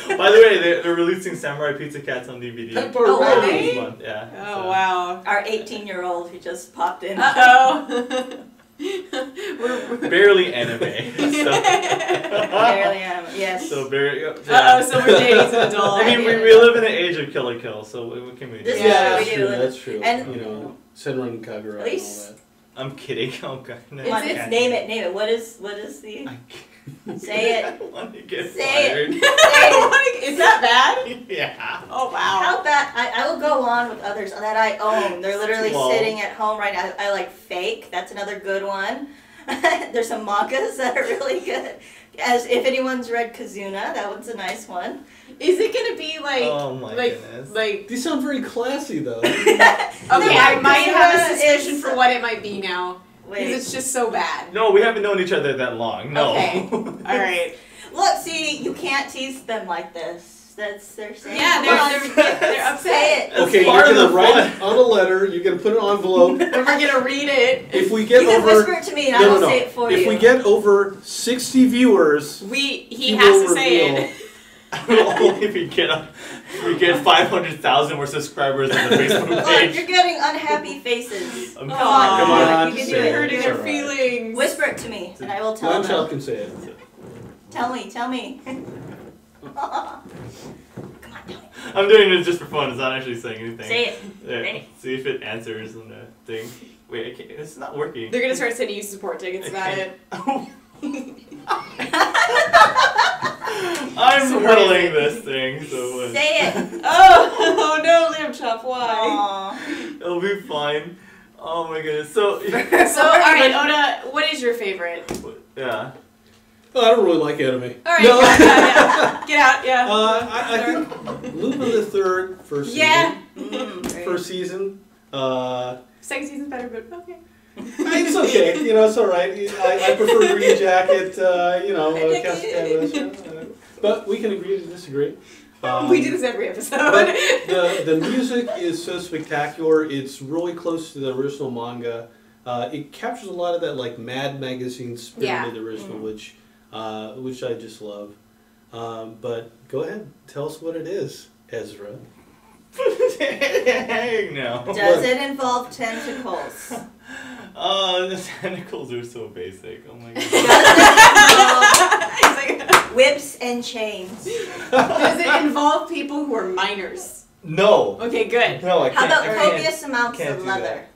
By the way, they're releasing Samurai Pizza Cats on DVD. Oh, are this they? month, yeah. Oh, so. wow. Our 18-year-old who just popped in. Uh-oh. we're Barely anime. So. Barely am. Yes. So barely. Uh-oh, so we're dating an adult. I mean, we live in an age of kill or kill, so what can we do? This is Yeah, what that's we true. do. That's true. And- you know, Senran Kagura At and all least- that. I'm kidding. Oh god. No, Come on, I can't. name it. What is the? I Say it. I don't want to get Say it. fired. Is that bad? Yeah. Oh, wow. How bad? I will go on with others that I own. They're literally Well. sitting at home right now. I like Fake. That's another good one. There's some mangas that are really good. As if anyone's read Kazuna, that one's a nice one. Is it gonna be like, Oh my goodness. like? These sound very classy, though. Okay, I might have a Kazuna suspicion is- for what it might be now. Because Wait. it's just so bad. No, we haven't known each other that long. No. Okay. Alright. Look, see, you can't tease them like this. That's they're saying. Yeah, they're upset. Say it. That's Okay, part you're of gonna the write fun. on a letter. You're gonna put it in an envelope. And we're gonna read it. If we get You can over, whisper it to me and I will say it for you. If we get over 60 viewers, He he has will to say reveal. it. Only if we get 500,000 more subscribers on the Facebook Look, page. you're getting unhappy faces. I'm Come Aw, on, come on, you can do say You're it. it. hurting It's their alright. feelings. Whisper it to me, and I will tell One them. child can say it. Tell me. Come on, tell me. I'm doing this just for fun. It's not actually saying anything. Say it. Yeah, Ready? see if it answers on the thing. Wait, I can't. It's not working. They're gonna start sending you support tickets about it. I'm So whittling what is this thing, so Say it. Oh no, Lamb Chop, why? Aw. it'll be fine. Oh my goodness. So So, alright, Oda, what is your favorite? yeah. Oh, I don't really like anime. Alright, No. yeah. Get out, yeah. I think Lupin the Third first season. Yeah. Great. First season. Second season's better, but okay. It's okay. You know, it's all right. I prefer Green Jacket. You know, Cascade. But we can agree to disagree. We do this every episode. But the music is so spectacular. It's really close to the original manga. It captures a lot of that like Mad Magazine spirit Yeah. of the original, which I just love. But go ahead, tell us what it is, Ezra. No. Does it involve tentacles? Oh, the tentacles are so basic. Oh my god. Does it involve whips and chains? Does it involve people who are minors? No. Okay, good. No, I How can't. about I can't. copious amounts can't of do leather?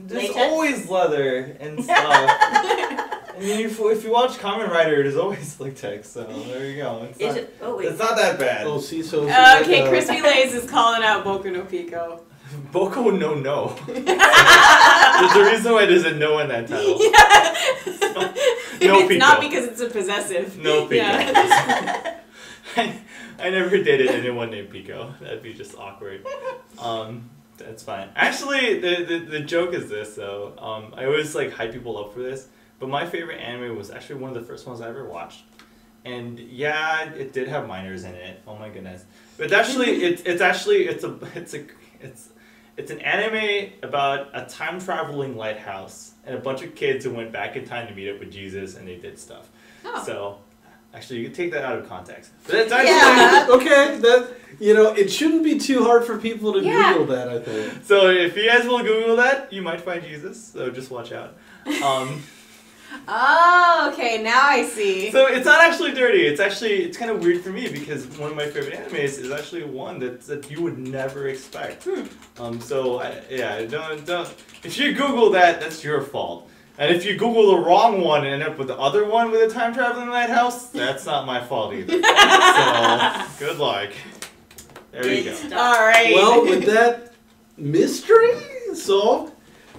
There's Latex? always leather and stuff. I mean, if you watch Kamen Rider, there's always latex, so there you go. It's Is not, it? Oh wait. it's not that bad. Oh, see, so Okay, Crispy Lays is calling out Boku no Pico. Boko no. There's a reason why there's a no in that title. No It's Pico. not because it's a possessive. No Pico. Yeah. I never dated anyone named Pico. That'd be just awkward. That's fine. Actually, the joke is this though. I always like hype people up for this, but my favorite anime was actually one of the first ones I ever watched. And yeah, it did have minors in it. Oh my goodness! But actually, it's an anime about a time traveling lighthouse and a bunch of kids who went back in time to meet up with Jesus, and they did stuff. Oh. So, actually, you can take that out of context. But it's actually Okay, that it shouldn't be too hard for people to Yeah. Google that. I think. So if you guys will Google that, you might find Jesus. So just watch out. Oh, okay, now I see. So it's not actually dirty. It's kind of weird for me because one of my favorite animes is actually one that you would never expect. Don't. If you Google that, that's your fault. And if you Google the wrong one and end up with the other one with a time traveling lighthouse, that's not my fault either. So good luck. There you go. All right. Well, with that mystery solved,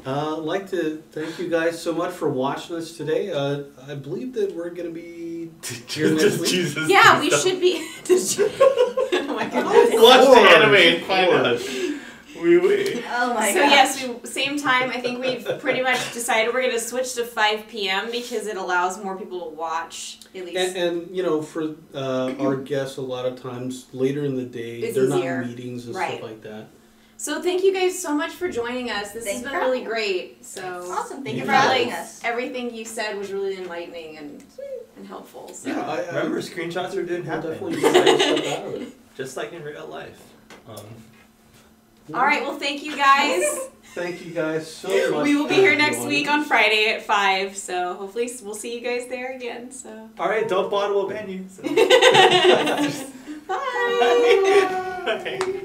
I'd like to thank you guys so much for watching us today. I believe that we're going to be here next Just week. Jesus. Yeah, we should be. Oh my goodness. Watch the anime and find out. Oui. Oh my So gosh. yes, same time. I think we've pretty much decided we're going to switch to 5 p.m. because it allows more people to watch at least. And for our guests, a lot of times later in the day, It's they're easier. not meetings and Right. stuff like that. So thank you guys so much for joining us. This Thank has you been for really having great. So Awesome. Thank you for Yeah. having us. everything you said was really enlightening and helpful. So. Yeah, I Remember, screenshots didn't we'll happen. definitely get that stuff out of it. Just like in real life. All right. Well, thank you guys. Thank you guys so much. We will be for here next joining week us. on Friday at 5. So hopefully we'll see you guys there again. So. All right, don't bottle will ban you. So. Bye. Bye.